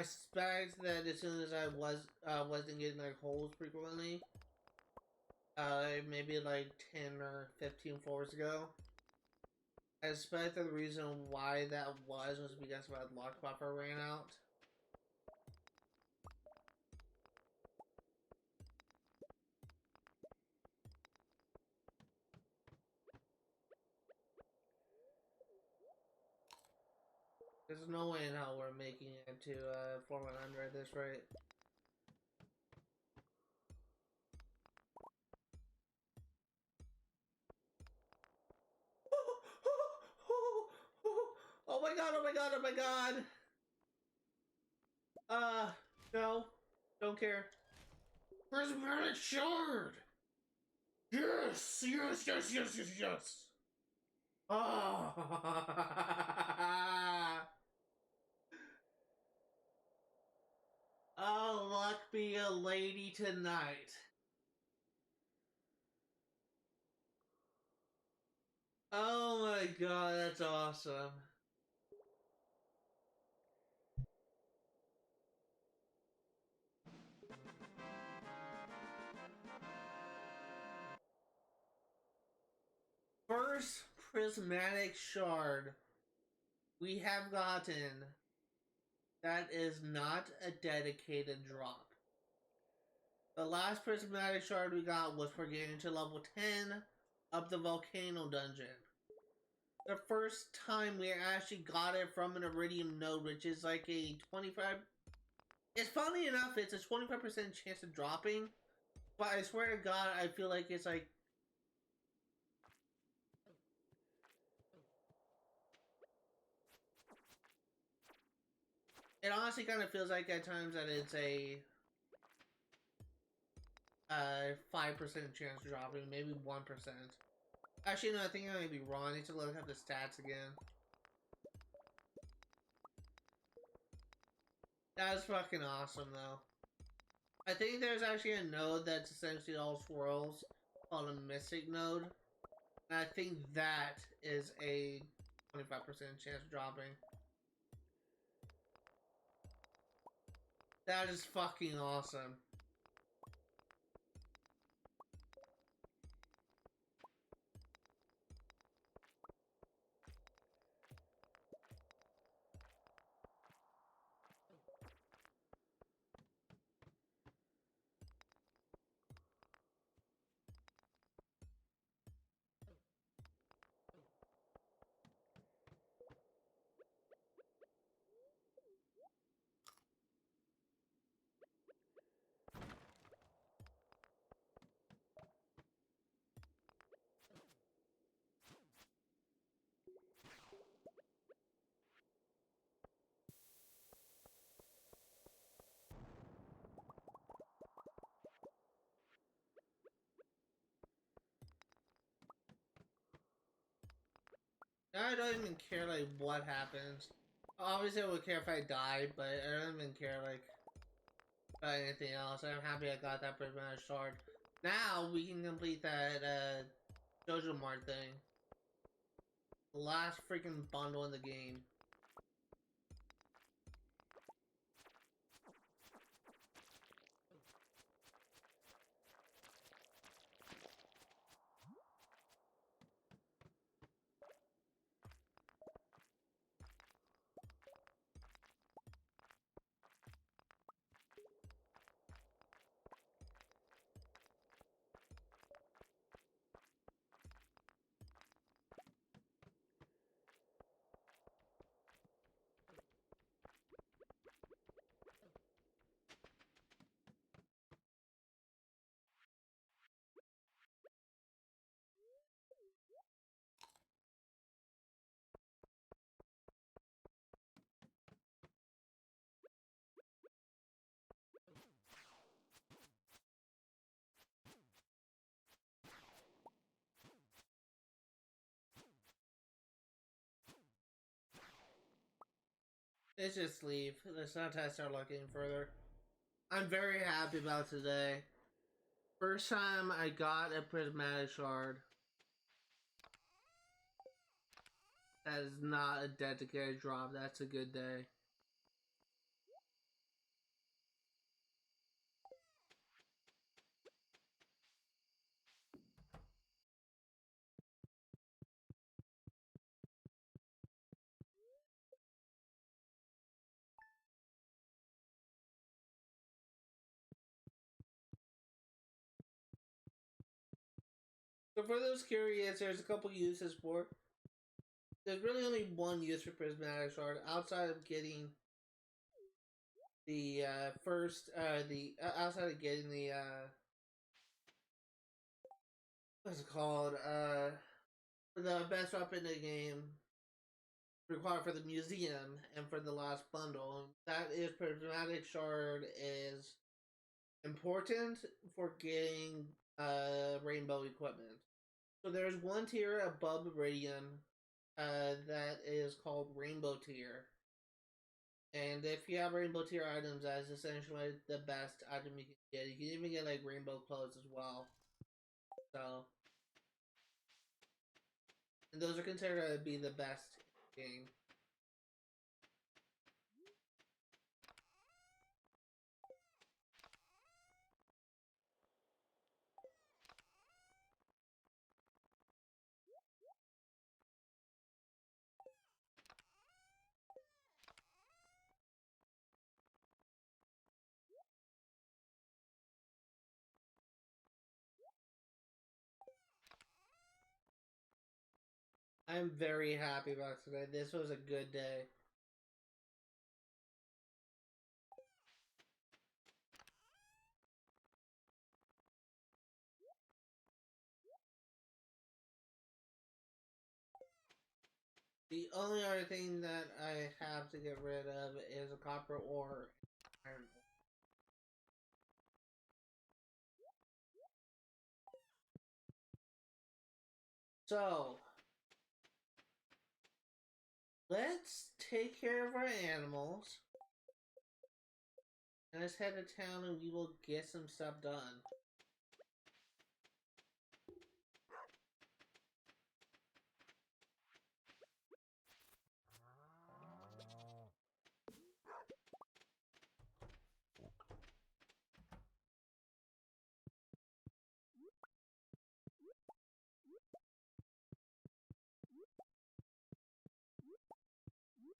suspect that as soon as I wasn't getting like holes frequently, maybe like 10 or 15 floors ago, I suspect that the reason why that was because my lock buffer ran out. There's no way in hell we're making it to 4,100 at this rate. Oh my god, oh my god, oh my god! No. Don't care. Prismatic Shard! Yes! Yes, yes, yes, yes, yes! Ah! Oh, luck be a lady tonight. Oh my god, that's awesome. First prismatic shard we have gotten that is not a dedicated drop. The last prismatic shard we got was for getting to level 10 of the volcano dungeon. The first time we actually got it from an iridium node, which is like a 25. It's funny enough, it's a 25% chance of dropping, but I swear to God, I feel like it's like. It honestly kind of feels like at times that it's a 5% chance of dropping, maybe 1%. Actually, no, I think I may be wrong. I need to look up the stats again. That is fucking awesome, though. I think there's actually a node that's essentially all swirls called a Mystic node. And I think that is a 25% chance of dropping. That is fucking awesome. I don't even care, like, what happens. Obviously, I would care if I died, but I don't even care, like, about anything else. I'm happy I got that prismatic shard. Now, we can complete that, Jojo Mart thing. The last freaking bundle in the game. Let's just leave. Let's not try to start looking further. I'm very happy about today. First time I got a prismatic shard. That is not a dedicated drop. That's a good day. So for those curious, there's a couple uses for it. there's really only one use for prismatic shard outside of getting the first the outside of getting the what's it called the best weapon in the game required for the museum and for the last bundle. That is prismatic shard is important for getting rainbow equipment. So there's one tier above Iridium that is called Rainbow Tier. And if you have Rainbow Tier items, that is essentially the best item you can get. You can even get like rainbow clothes as well. So, and those are considered to be the best game. I'm very happy about today. This was a good day. The only other thing that I have to get rid of is a copper ore and iron ore. So, let's take care of our animals. And let's head to town and we will get some stuff done.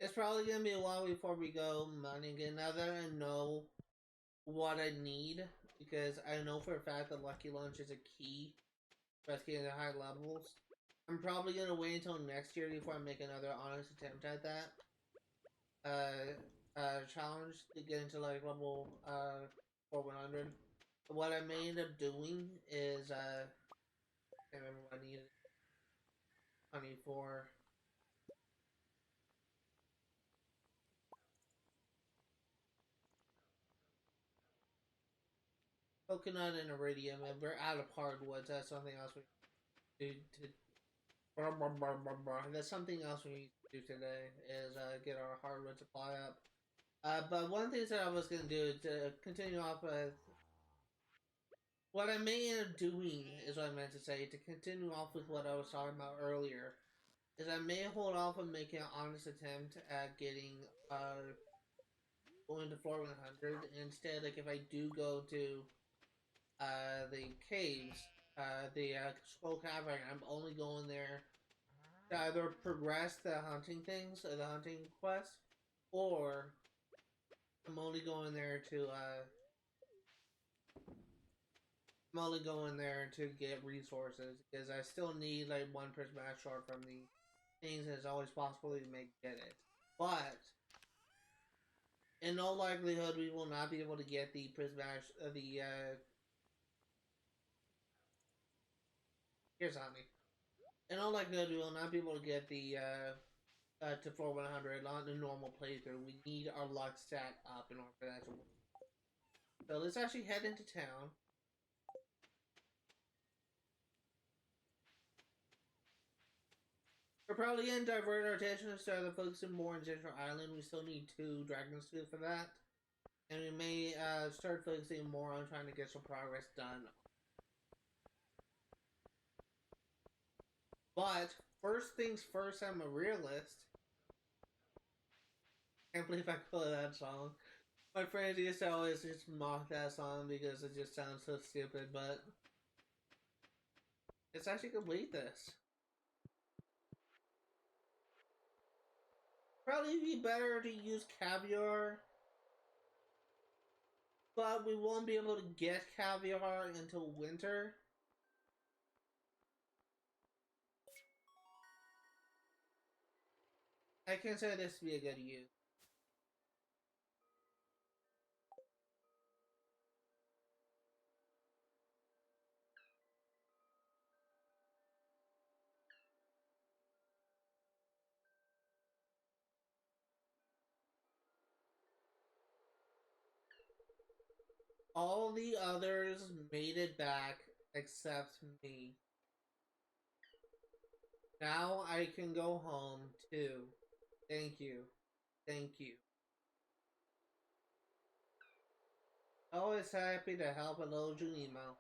It's probably gonna be a while before we go mining again. Now that I know what I need, because I know for a fact that Lucky Lunch is a key for us getting to high levels. I'm probably gonna wait until next year before I make another honest attempt at that challenge to get into like level 100. What I may end up doing is I can't remember what I needed honey for. Coconut and iridium, and we're out of hardwoods. That's something else we do to. That's something else we need to do today is get our hardwood supply up. But one of the things that I was gonna do to continue off with what I may end up doing is what I meant to say to continue off with what I was talking about earlier is I may hold off on making an honest attempt at getting going to floor 100 instead. Like if I do go to the caves, the Skull Cavern, I'm only going there to either progress the hunting things, the hunting quest, or I'm only going there to I'm only going there to get resources because I still need like one prismatic shard from the things as always possible to get it. But in all likelihood, we will not be able to get the prismatic here's honey. In all likelihood, we will not be able to get the to 4100 on the normal playthrough. We need our luck stat up in order for that to work. So let's actually head into town. We're probably going to divert our attention instead of focusing more on Central Island. We still need 2 dragons to do for that. And we may start focusing more on trying to get some progress done. But, first things first, I'm a realist. Can't believe I call that song. My friends used to always just mock that song because it just sounds so stupid, but it's actually complete this. Probably be better to use caviar, but we won't be able to get caviar until winter. I consider this to be a good use. All the others made it back except me. Now I can go home too. Thank you. Thank you. Always happy to help a little Junimo.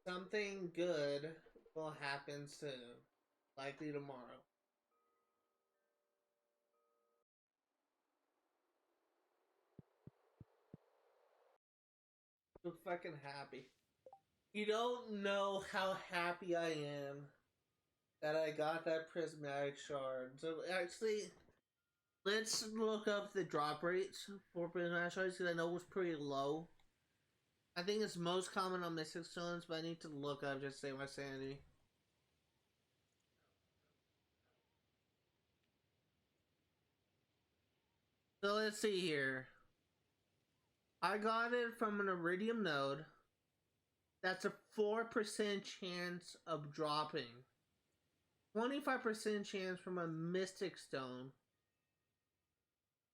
Something good will happen soon. Likely tomorrow. So fucking happy. You don't know how happy I am that I got that prismatic shard. So actually, let's look up the drop rates for prismatic shards because I know it was pretty low. I think it's most common on Mystic Stones, but I need to look up just to save my sanity. So let's see here. I got it from an Iridium node. That's a 4% chance of dropping. 25% chance from a Mystic Stone.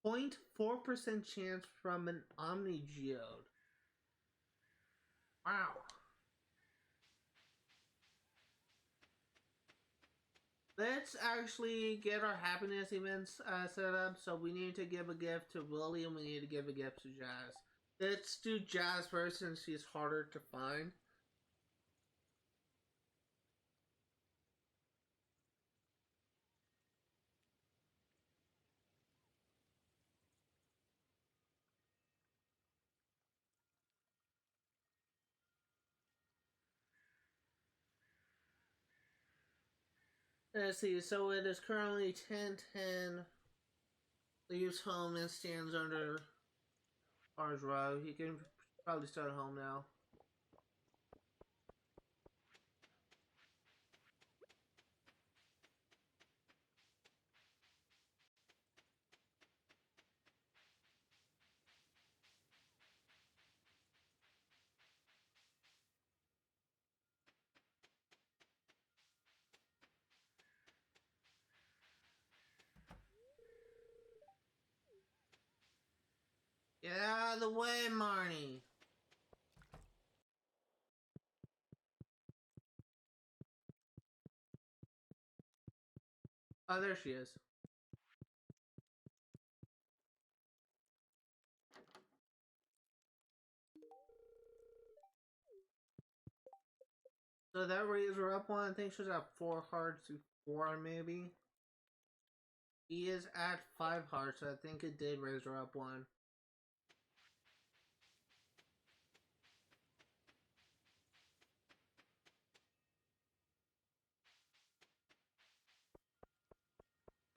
0.4% chance from an Omni Geode. Wow. Let's actually get our happiness events set up. So we need to give a gift to Willie and we need to give a gift to Jazz. Let's do Jazz first since she's harder to find. Let's see, so it is currently 10:10. Leaves home and stands under ours row. He can probably start home now. Get out of the way, Marnie! Oh, there she is. So that raised her up one. I think she's at 4 hearts before, maybe. He is at 5 hearts, so I think it did raise her up one.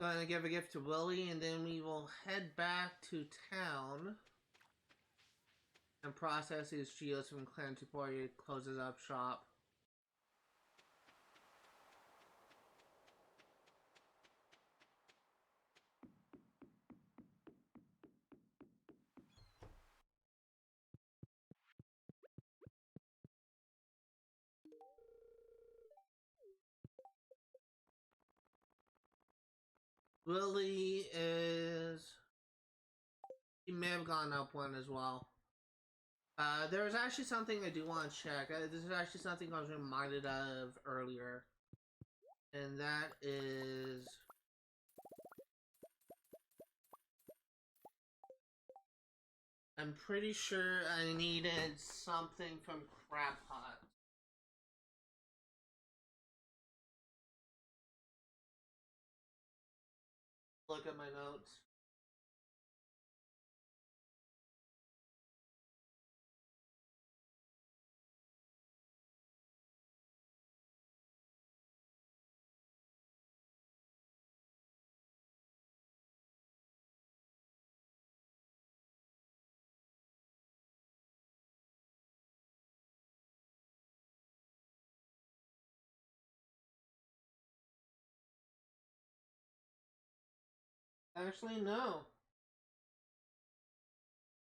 Gonna give a gift to Willie, and then we will head back to town and process these geodes from Clan before he closes up shop. Willie is... He may have gone up one as well. There was actually something I do want to check. This is actually something I was reminded of earlier. And that is... I'm pretty sure I needed something from Crab Pot. Look at my notes. Actually, no.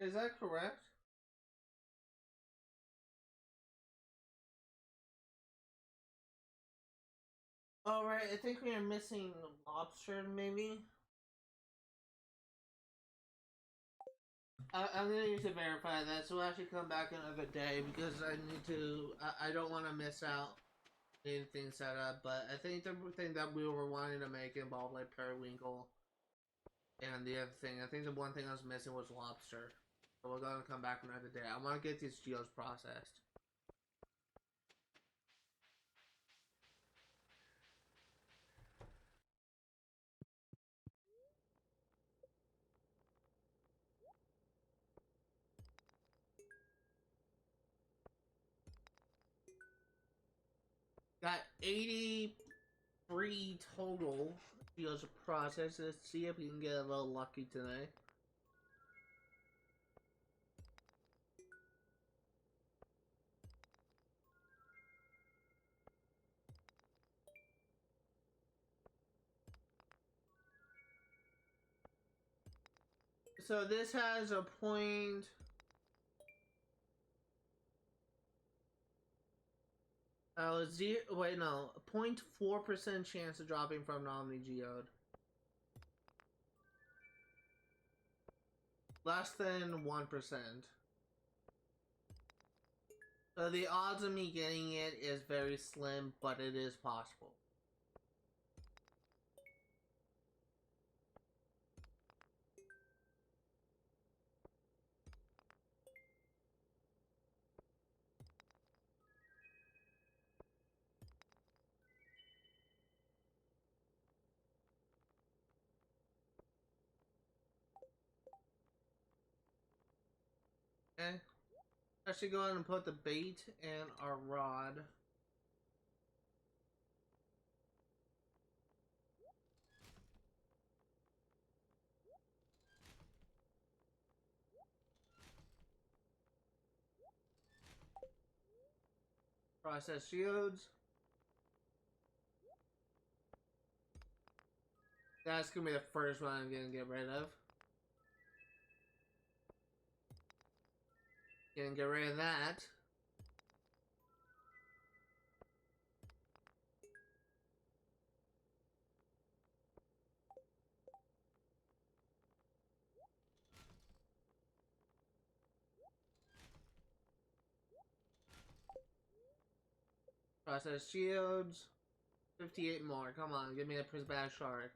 Is that correct? Alright, I think we are missing lobster, maybe? I'm gonna need to verify that, so we'll actually come back another day because I need to. I don't want to miss out anything set up, but I think the thing that we were wanting to make involved like periwinkle, and the other thing, I think the one thing I was missing was lobster. So we're gonna come back another day. I want to get these geos processed. Got 83 total geos processed. Let's see if we can get a little lucky today. So this has a point. Wait, no, 0.4% chance of dropping from an Omni Geode. Less than 1%. So the odds of me getting it is very slim, but it is possible. Okay. I should go ahead and put the bait and our rod. Process geodes. That's gonna be the first one I'm gonna get rid of. Gonna get rid of that. Process geodes. 58 more. Come on, give me a prismatic shard.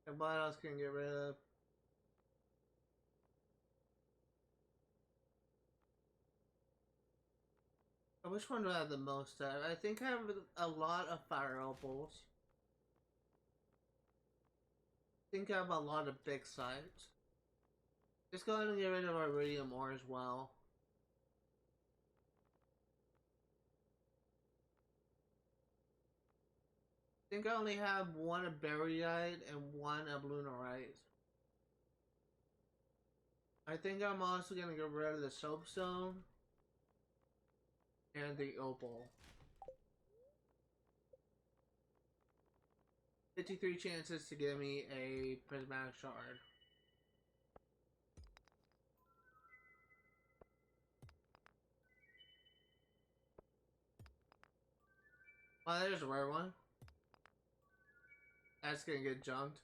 And what else can I get rid of? Which one do I have the most of? I think I have a lot of fire opals. I think I have a lot of big sites. Just go ahead and get rid of our iridium ore as well. I think I only have one Aberiite and one Ablunorite. I think I'm also gonna get rid of the soapstone and the opal. 53 chances to give me a prismatic shard. Oh, there's a rare one. That's gonna get jumped.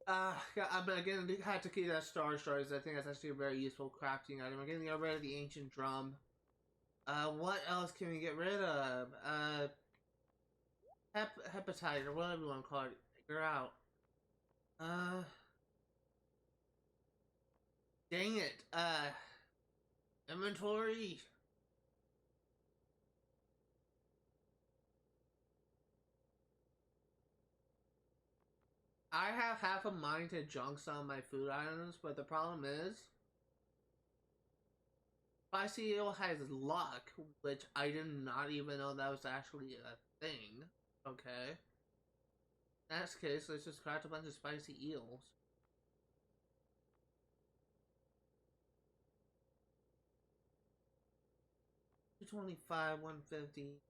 I'm gonna have to keep that star shards. I think that's actually a very useful crafting item. I'm gonna get rid of the ancient drum. What else can we get rid of? Hepatite or whatever you want to call it. Figure out. Dang it. Inventory. I have half a mind to junk some of my food items, but the problem is, Spicy Ale has luck, which I did not even know that was actually a thing. Okay. In that case, let's just craft a bunch of spicy eels. 225, 150.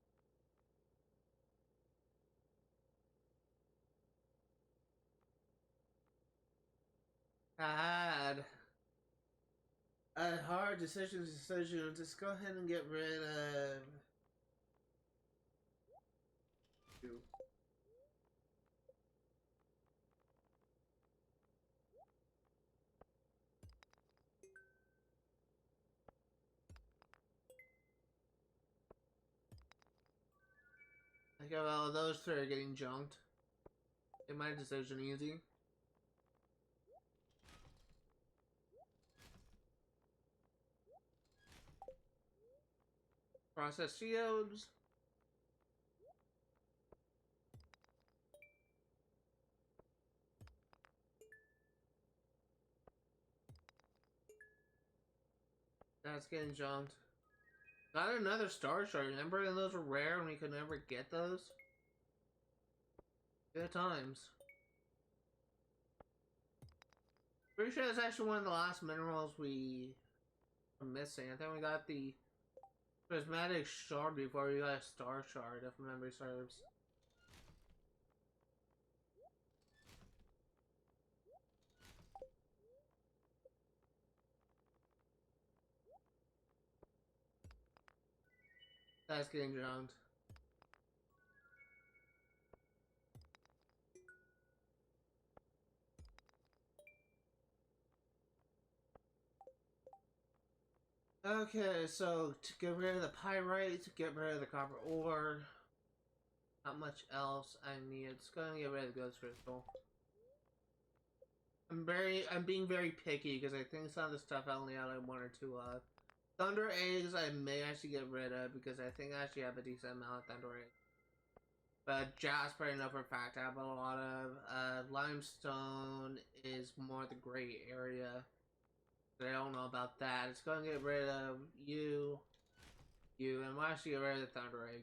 God. A hard decision. Just go ahead and get rid of you. Okay, well, those three are getting junked. Make my decision easy. Process geodes. That's getting junked. Got another star shard. Remember when those were rare and we could never get those? Good times. Pretty sure that's actually one of the last minerals we are missing. I think we got the prismatic shard before we got a star shard, if memory serves. That's getting junked. Okay, so to get rid of the pyrite, to get rid of the copper ore, not much else I need. It's gonna get rid of the ghost crystal. I'm being very picky because I think some of the stuff I only have like one or two of. Thunder eggs I may actually get rid of because I think I actually have a decent amount of thunder eggs. But jasper, I know for a fact I have a lot of. Limestone is more the gray area. But I don't know about that. It's gonna get rid of you, and we'll actually get rid of the thunder egg.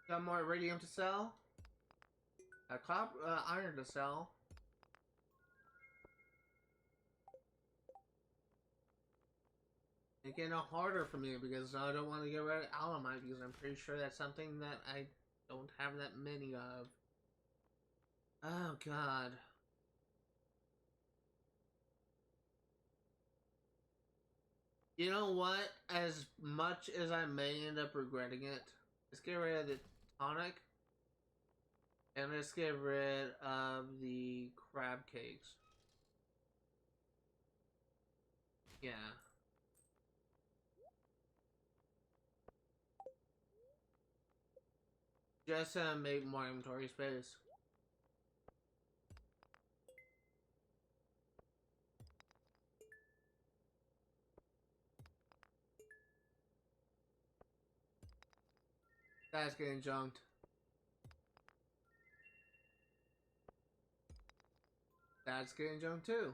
Got more iridium to sell. Iron to sell. It's getting harder for me because I don't want to get rid of alamite because I'm pretty sure that's something that I don't have that many of. Oh god. You know what? As much as I may end up regretting it, let's get rid of the tonic. And let's get rid of the crab cakes. Yeah. Just to make more inventory space. That's getting junked. That's getting junked too.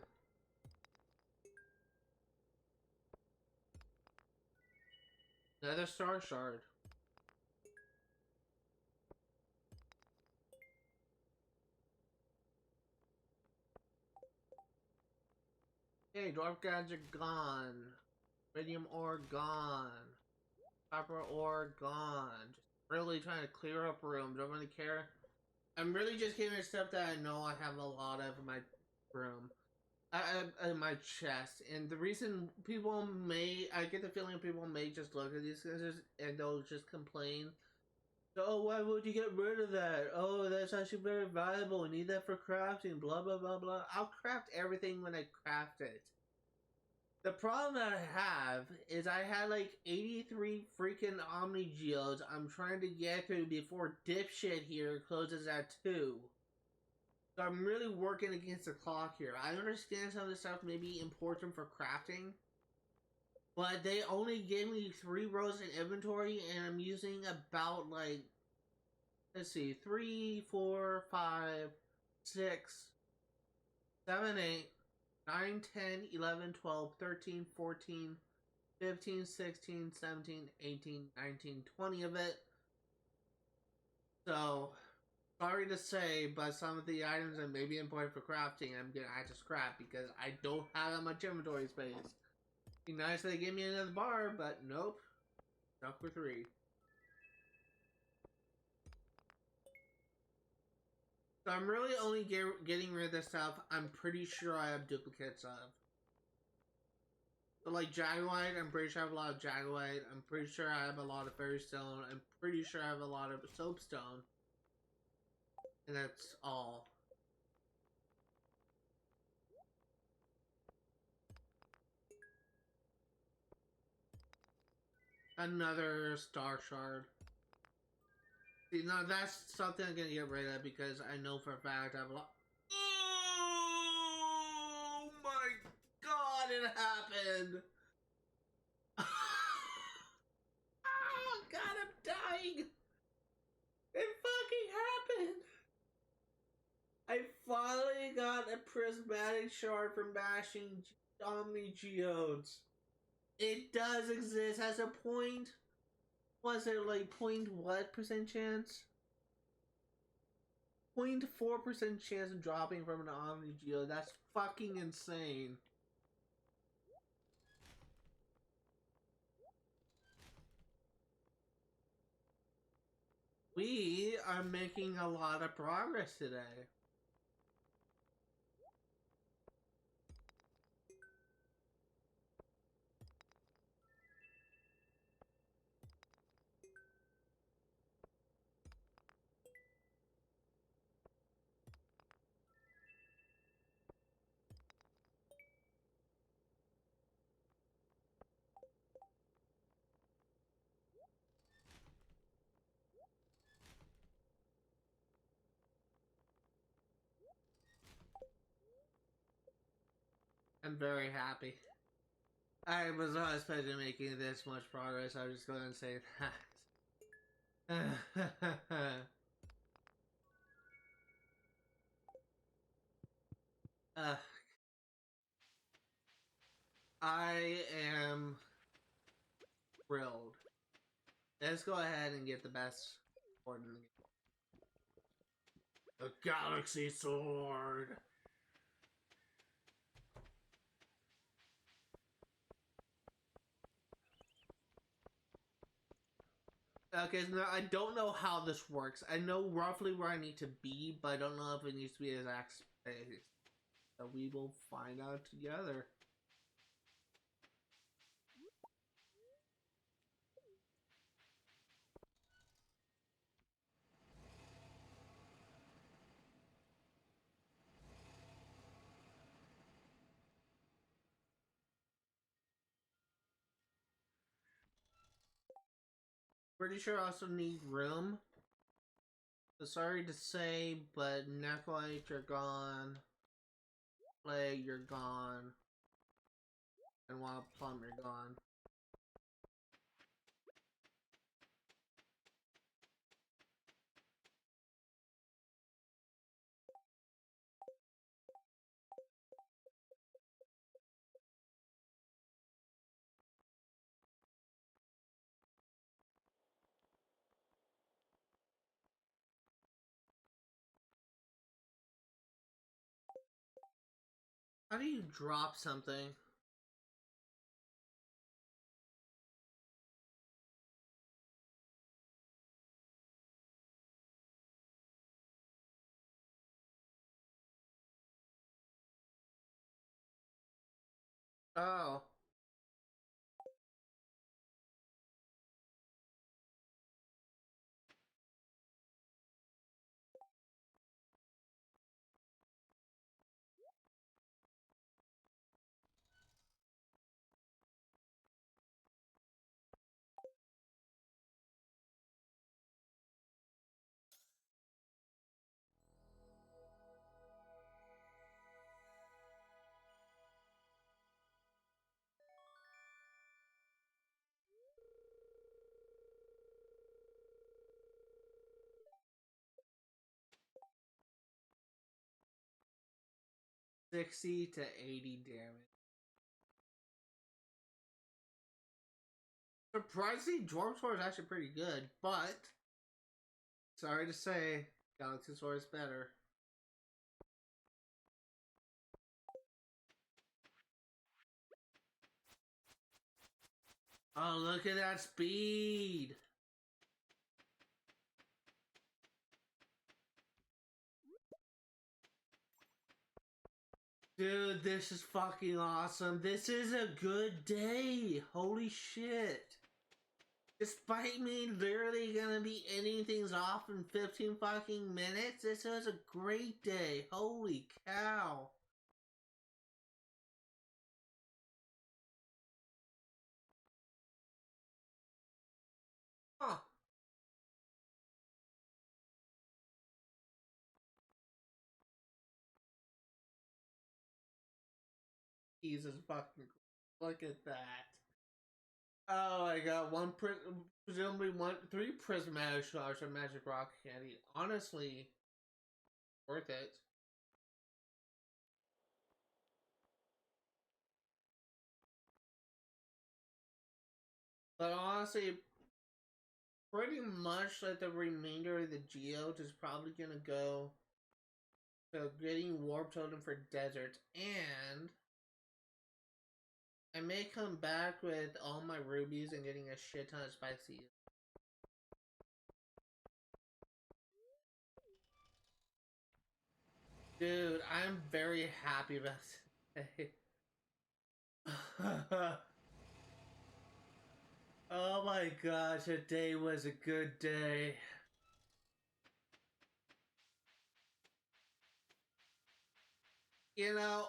Another star shard. Hey, dwarf gadget gone. Radium ore gone. Copper ore gone. Just really trying to clear up room. Don't really care. I'm really just getting stuff that I know I have a lot of in my room. In my chest. And the reason people may, I get the feeling people may just look at these things and they'll just complain. Oh, why would you get rid of that? Oh, that's actually very valuable. We need that for crafting. Blah, blah, blah, blah. I'll craft everything when I craft it. The problem that I have is I had like 83 freaking Omni Geodes I'm trying to get through before dipshit here closes at 2. So I'm really working against the clock here. I understand some of the stuff may be important for crafting, but they only gave me 3 rows in inventory and I'm using about like, let's see, 3, 4, 5, 6, 7, 8, 9, 10, 11, 12, 13, 14, 15, 16, 17, 18, 19, 20 of it. So, sorry to say, but some of the items that may be important for crafting, I'm gonna have to scrap because I don't have that much inventory space. Be nice if they give me another bar, but nope. Stuck for 3. So I'm really only getting rid of the stuff I'm pretty sure I have duplicates of. So like Jaguite, I'm pretty sure I have a lot of Jaguite. I'm pretty sure I have a lot of Fairy Stone. I'm pretty sure I have a lot of Soapstone. And that's all. Another Star Shard. See, now that's something I'm gonna get rid of because I know for a fact I have a lot. Oh my god, it happened! Oh god, I'm dying! It fucking happened! I finally got a prismatic shard from bashing Omni Geodes. It does exist as a point. Was it like point what percent chance? 0.4% chance of dropping from an Omni Geode. That's fucking insane. We are making a lot of progress today. I'm very happy. I was not expecting making this much progress. I was just going to say that. uh, I am thrilled. Let's go ahead and get the best sword in the game. The Galaxy Sword! Okay, so now I don't know how this works. I know roughly where I need to be, but I don't know if it needs to be exact space. So we will find out together. Pretty sure I also need room. So sorry to say, but Necrolite, you're gone. Plague, you're gone. And Wild Plum, you're gone. How do you drop something? Oh. $60 to $80 damage. Surprisingly, Dwarf Sword is actually pretty good, but sorry to say, Galaxy Sword is better. Oh, look at that speed! Dude, this is fucking awesome. This is a good day. Holy shit. Despite me literally gonna be ending things off in 15 fucking minutes, this was a great day. Holy cow. Huh. Jesus fucking look at that. Oh my god, presumably three prismatic shards of magic rock candy. Honestly, worth it. But honestly, pretty much like the remainder of the geode is probably gonna go to getting warp totem for desert, and I may come back with all my rubies and getting a shit ton of spicy. Dude, I'm very happy about today. Oh my gosh, today was a good day. You know,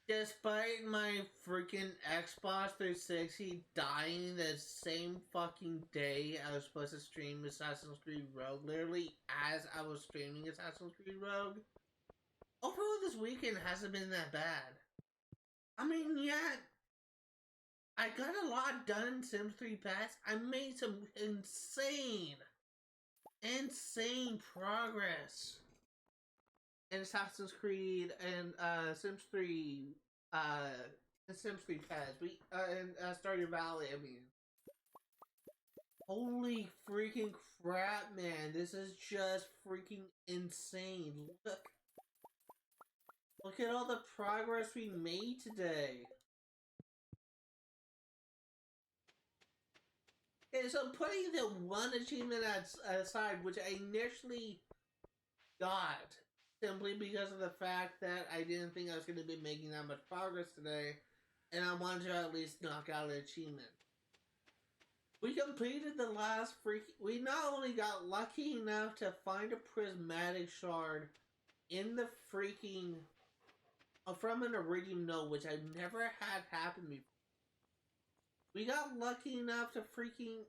despite my freaking Xbox 360 dying the same fucking day I was supposed to stream Assassin's Creed Rogue, literally as I was streaming Assassin's Creed Rogue, overall this weekend hasn't been that bad. I mean, yeah, I got a lot done in Sims 3 Pass. I made some insane progress in Assassin's Creed and Sims 3, uh, Sims 3 Pass. And Stardew Valley. I mean, holy freaking crap, man! This is just freaking insane. Look at all the progress we made today. Okay, so putting the one achievement aside, which I initially got simply because of the fact that I didn't think I was going to be making that much progress today, and I wanted to at least knock out an achievement. We completed the last we not only got lucky enough to find a prismatic shard in the freaking from an iridium node, which I've never had happen before. We got lucky enough to freaking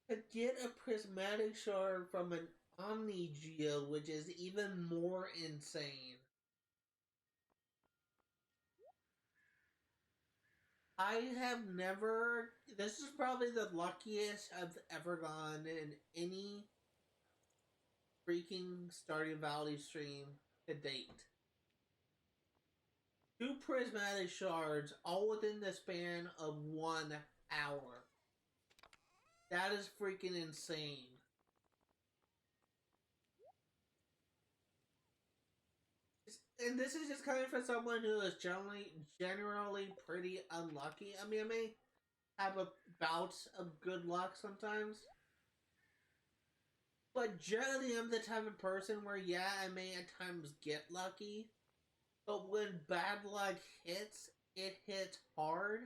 to get a prismatic shard from an Omni Geo, which is even more insane. I have never. This is probably the luckiest I've ever gone in any freaking Stardew Valley stream to date. Two prismatic shards, all within the span of 1 hour. That is freaking insane. And this is just coming from someone who is generally pretty unlucky. I mean, I may have a bouts of good luck sometimes, but generally I'm the type of person where, yeah, I may at times get lucky, but when bad luck hits, it hits hard.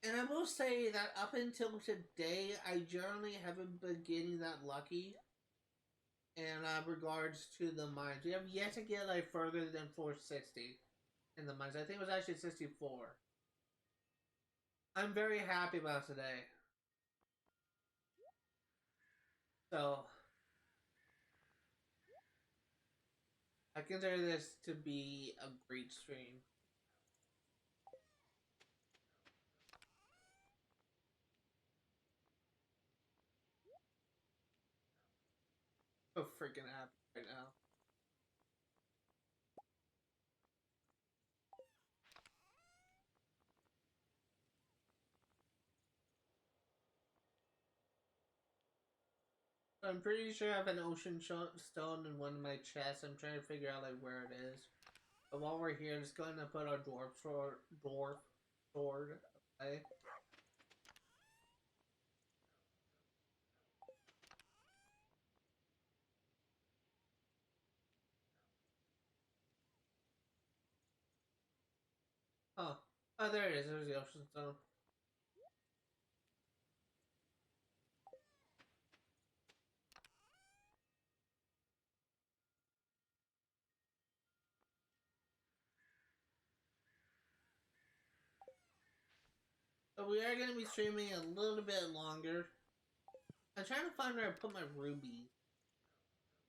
And I will say that up until today, I generally haven't been getting that lucky in regards to the mines. We have yet to get like further than 460 in the mines. I think it was actually 64. I'm very happy about today. So, I consider this to be a great stream. So freaking happy right now. I'm pretty sure I have an ocean stone in one of my chests. I'm trying to figure out like where it is. But while we're here, I'm just going to put our dwarf sword away. Oh, oh, there it is. There's the ocean stone. But we are going to be streaming a little bit longer. I'm trying to find where I put my rubies.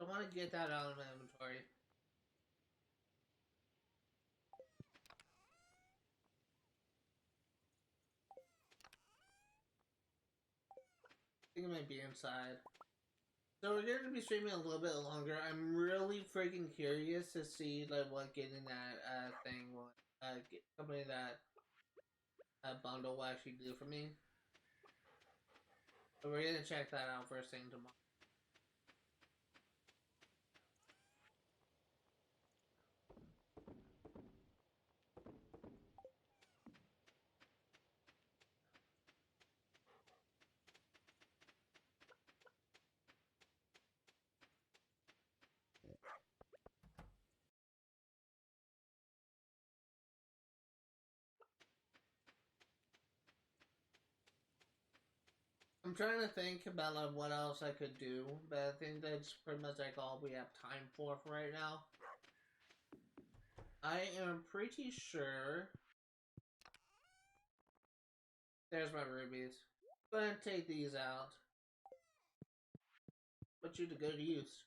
I want to get that out of my inventory. I think it might be inside. So we're going to be streaming a little bit longer. I'm really freaking curious to see like what getting that thing will company that bundle will actually do for me. So we're gonna check that out first thing tomorrow. I'm trying to think about like what else I could do, but I think that's pretty much like all we have time for right now. I am pretty sure. There's my rubies. Go ahead and take these out. Put you to good use.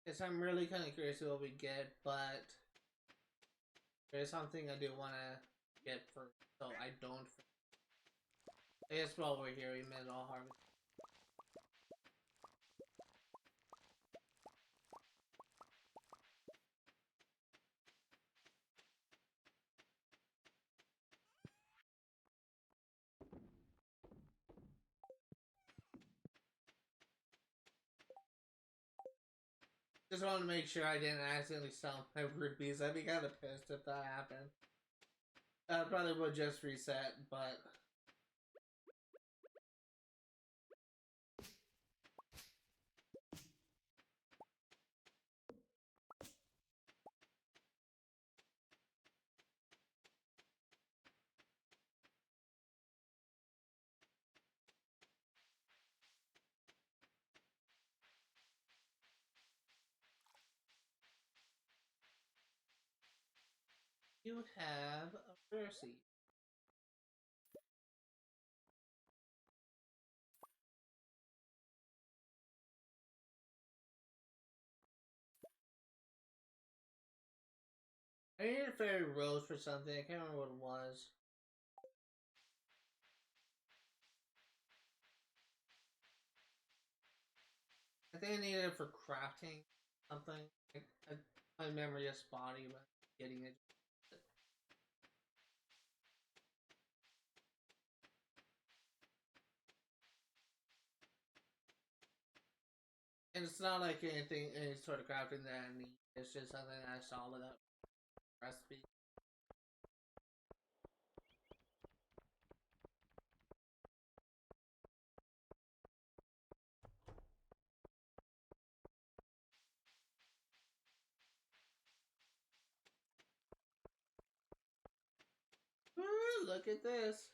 Yes, I'm really kind of curious what we get, but there's something I do want to get first, so I don't. I guess while we're here, we may as well harvest. Just want to make sure I didn't accidentally sell my rupees. I'd be kind of pissed if that happened. I probably would just reset, but you have a rare seed. I needed a fairy rose for something. I can't remember what it was. I think I needed it for crafting something. My memory is spotty about getting it. And it's not like any sort of crafting that I need. It's just something I saw without recipe. Ooh, look at this.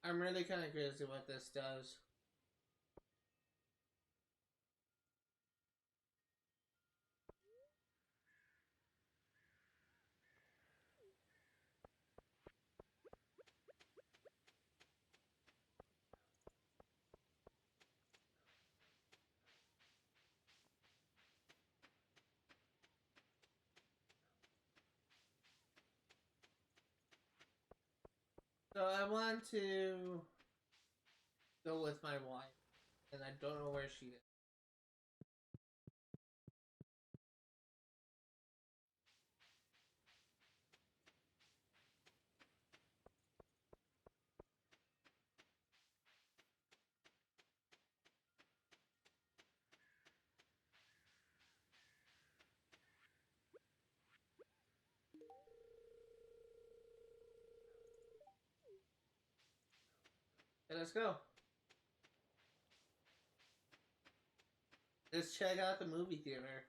I'm really kind of curious what this does. So I want to go with my wife, and I don't know where she is. Okay, let's go. Let's check out the movie theater.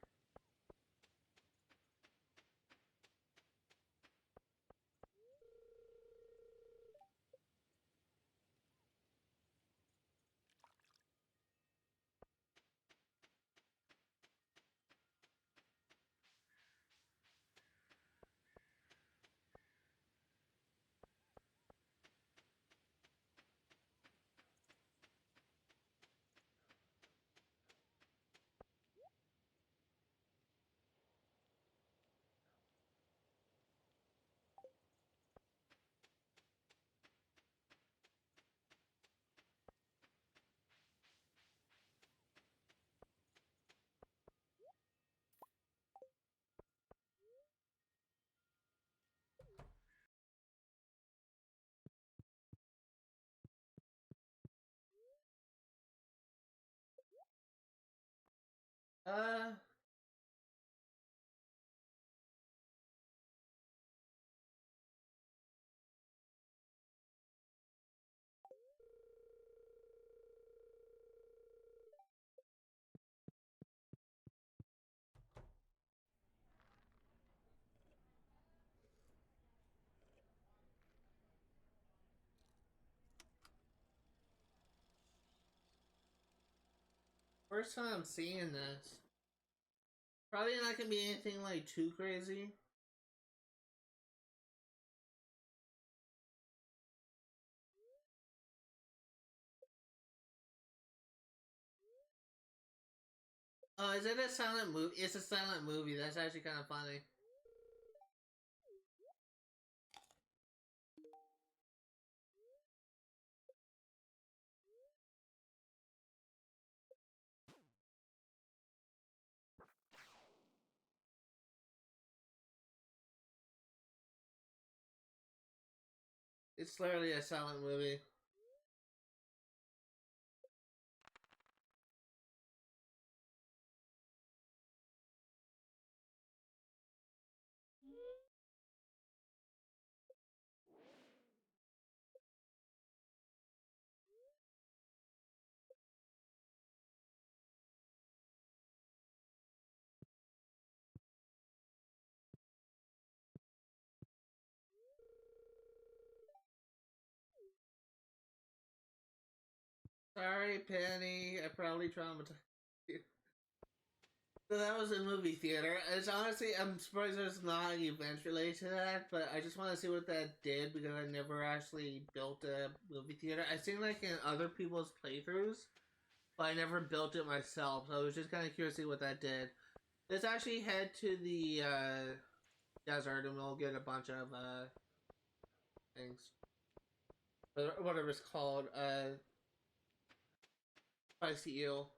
Uh, first time I'm seeing this. Probably not gonna be anything like too crazy. Oh, is it a silent movie? It's a silent movie. That's actually kind of funny. It's literally a silent movie. Sorry, Penny. I probably traumatized you. So that was a movie theater. It's honestly, I'm surprised there's not an event related to that, but I just want to see what that did because I never actually built a movie theater. I've seen like in other people's playthroughs, but I never built it myself. So I was just kind of curious to see what that did. Let's actually head to the desert and we'll get a bunch of things, whatever it's called. Spicy eel.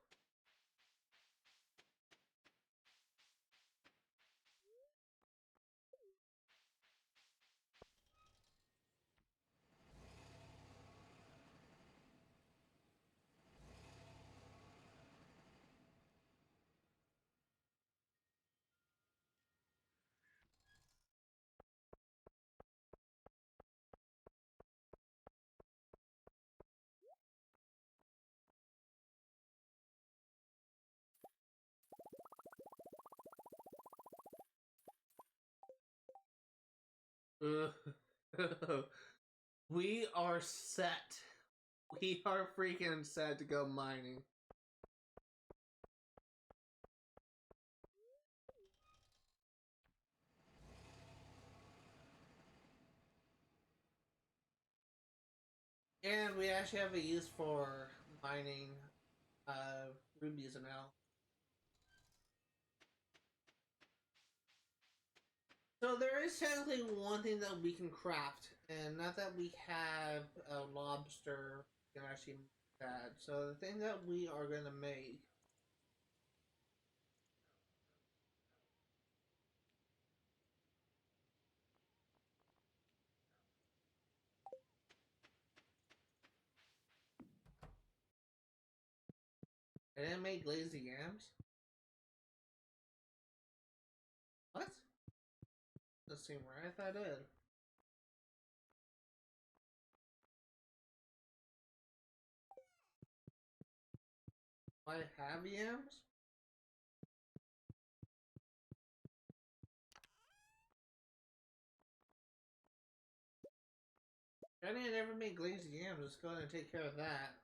We are set. We are freaking sad to go mining. And we actually have a use for mining rubies now. So there is technically one thing that we can craft, and not that we have a lobster can actually make that. So the thing that we are gonna make. I didn't make lazy yams. What? Doesn't seem right. I thought I did. I have yams? I didn't ever make lazy yams. Let's go ahead and take care of that.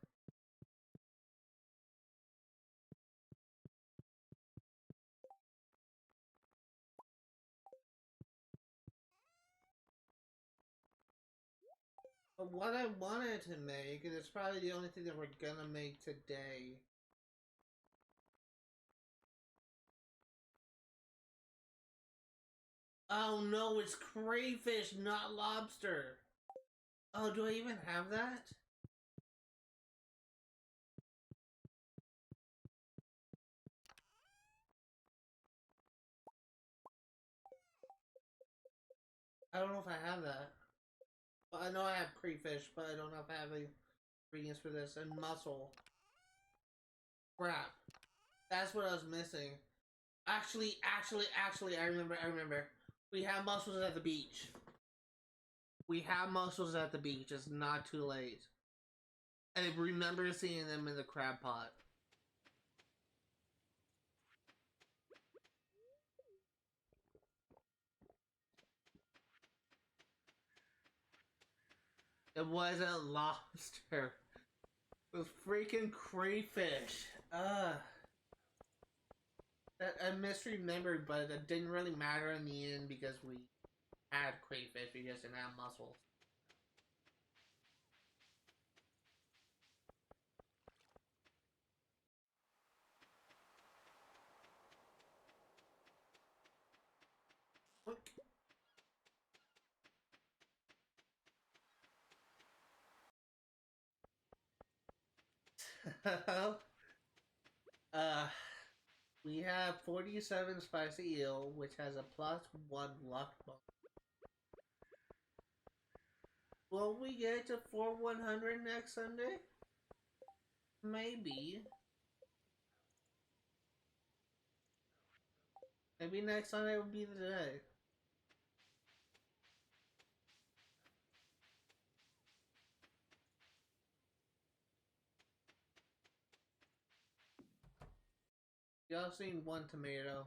But what I wanted to make, and it's probably the only thing that we're gonna make today. Oh no, it's crayfish, not lobster. Oh, do I even have that? I don't know if I have that. Well, I know I have crayfish, but I don't know if I have the ingredients for this. And mussel. Crap. That's what I was missing. Actually, I remember. We have mussels at the beach. We have mussels at the beach. It's not too late. I remember seeing them in the crab pot. It wasn't lobster. It was freaking crayfish. That I misremembered, but it didn't really matter in the end because we had crayfish. We just didn't have mussels. uh, we have 47 spicy eel, which has a +1 luck bonus. Will we get to 4/100 next Sunday? Maybe. Maybe next Sunday will be the day. Y'all seen one tomato.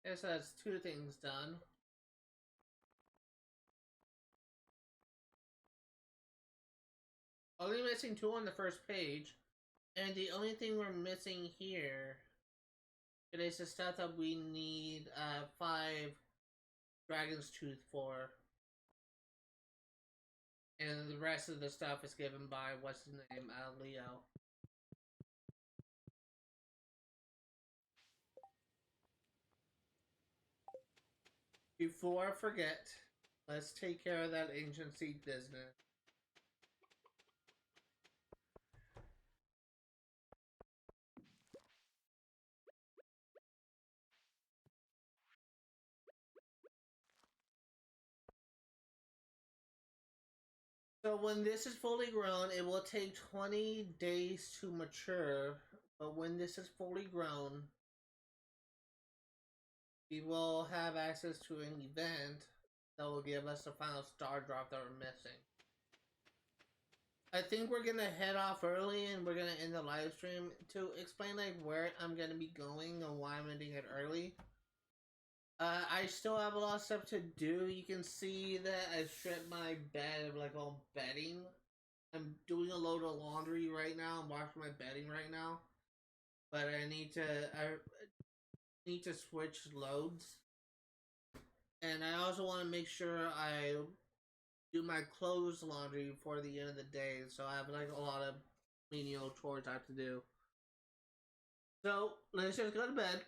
It says 2 things done. Only missing 2 on the first page. And the only thing we're missing here is the stuff that we need 5 Dragon's Tooth for. And the rest of the stuff is given by, what's his name, Leo. Before I forget, let's take care of that ancient seed business. So when this is fully grown, it will take 20 days to mature, But when this is fully grown, we will have access to an event that will give us the final Stardrop that we're missing. I think we're gonna head off early and we're gonna end the live stream to explain like where I'm gonna be going and why I'm ending it early. I still have a lot of stuff to do. You can see that I stripped my bed of like all bedding. I'm doing a load of laundry right now. I'm washing my bedding right now, but I need to switch loads, and I also want to make sure I do my clothes laundry before the end of the day. So I have like a lot of menial chores I have to do. So let's just go to bed.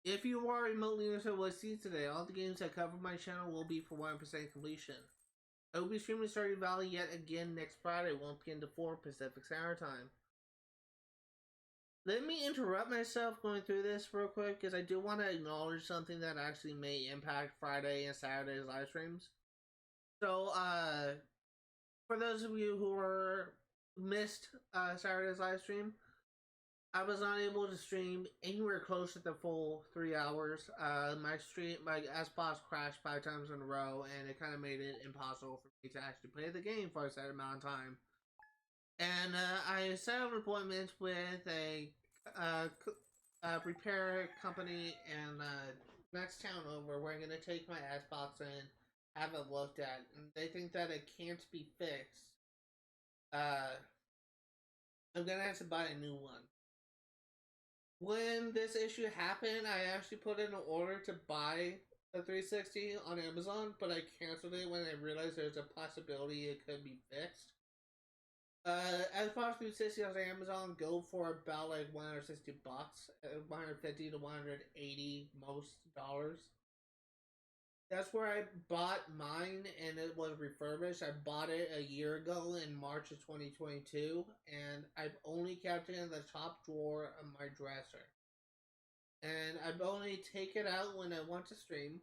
If you are remotely interested with Seeds today, all the games that cover my channel will be for 100% completion. I will be streaming Stardew Valley yet again next Friday, 1 p.m. to 4 Pacific Standard Time. Let me interrupt myself going through this real quick because I do want to acknowledge something that actually may impact Friday and Saturday's live streams. So, for those of you who missed Saturday's live stream, I was not able to stream anywhere close to the full 3 hours. My Xbox crashed 5 times in a row, and it kind of made it impossible for me to actually play the game for a set amount of time. And I set up an appointment with a repair company in next town over where I'm going to take my Xbox and have it looked at. And they think that it can't be fixed. I'm going to have to buy a new one. When this issue happened, I actually put in an order to buy a 360 on Amazon, but I canceled it when I realized there's a possibility it could be fixed. Xbox 360 on Amazon go for about like $160, $150 to $180 most dollars. That's where I bought mine, and it was refurbished. I bought it a year ago in March of 2022, and I've only kept it in the top drawer of my dresser. And I've only take it out when I want to stream,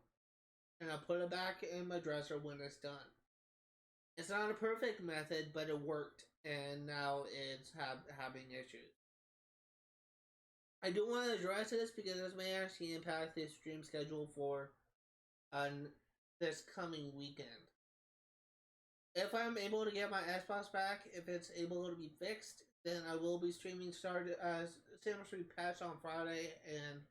and I put it back in my dresser when it's done. It's not a perfect method, but it worked, and now it's having issues. I do want to address this because this may actually impact the stream schedule for this coming weekend. If I'm able to get my Xbox back, if it's able to be fixed, then I will be streaming Samus Street Patch on Friday and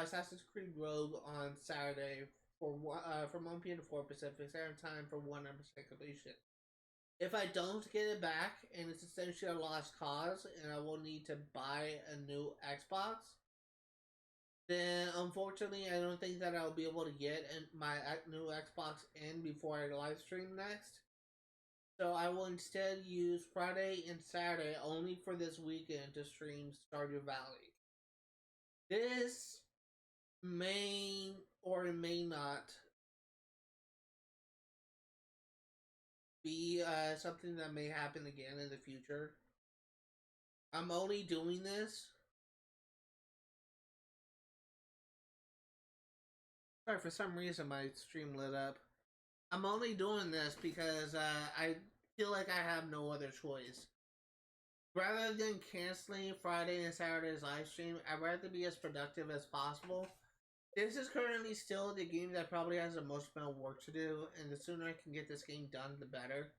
Assassin's Creed Rogue on Saturday from 1 p.m. to 4 Pacific Standard Time for 100% completion. If I don't get it back and it's essentially a lost cause and I will need to buy a new Xbox, then unfortunately I don't think that I'll be able to get my new Xbox in before I live stream next. So I will instead use Friday and Saturday only for this weekend to stream Stardew Valley. This may or may not be something that may happen again in the future. I'm only doing this. Sorry, for some reason my stream lit up. I'm only doing this because I feel like I have no other choice. Rather than canceling Friday and Saturday's live stream, I'd rather be as productive as possible. This is currently still the game that probably has the most amount of work to do, and the sooner I can get this game done, the better.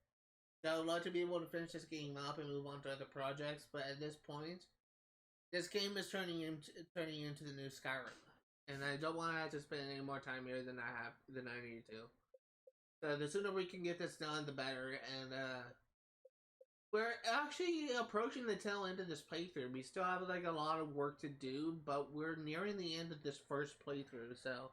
So I would love to be able to finish this game up and move on to other projects, but at this point, this game is turning into the new Skyrim, and I don't want to have to spend any more time here than I need to. So the sooner we can get this done, the better. And we're actually approaching the tail end of this playthrough. We still have like a lot of work to do, but we're nearing the end of this first playthrough. So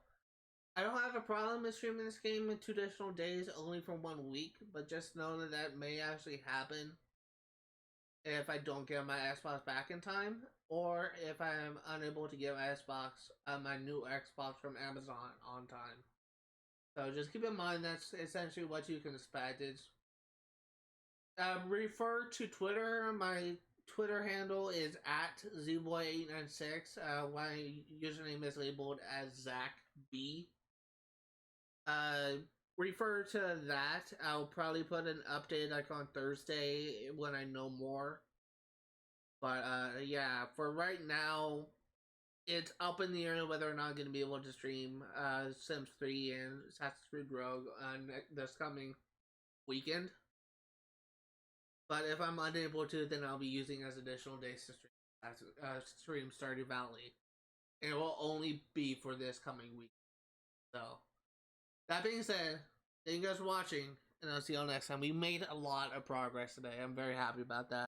I don't have a problem with streaming this game in 2 additional days, only for 1 week. But just know that that may actually happen if I don't get my Xbox back in time, or if I am unable to get my my new Xbox from Amazon on time. So just keep in mind that's essentially what you can expect. It's refer to Twitter. My Twitter handle is at zboy896. My username is labeled as Zach B. Refer to that. I'll probably put an update like on Thursday when I know more. But yeah, for right now, it's up in the air whether or not I'm going to be able to stream Sims 3 and Assassin's Creed Rogue on this coming weekend. But if I'm unable to, then I'll be using as additional days to stream Stardew Valley. And it will only be for this coming week. So, that being said, thank you guys for watching, and I'll see you all next time. We made a lot of progress today. I'm very happy about that.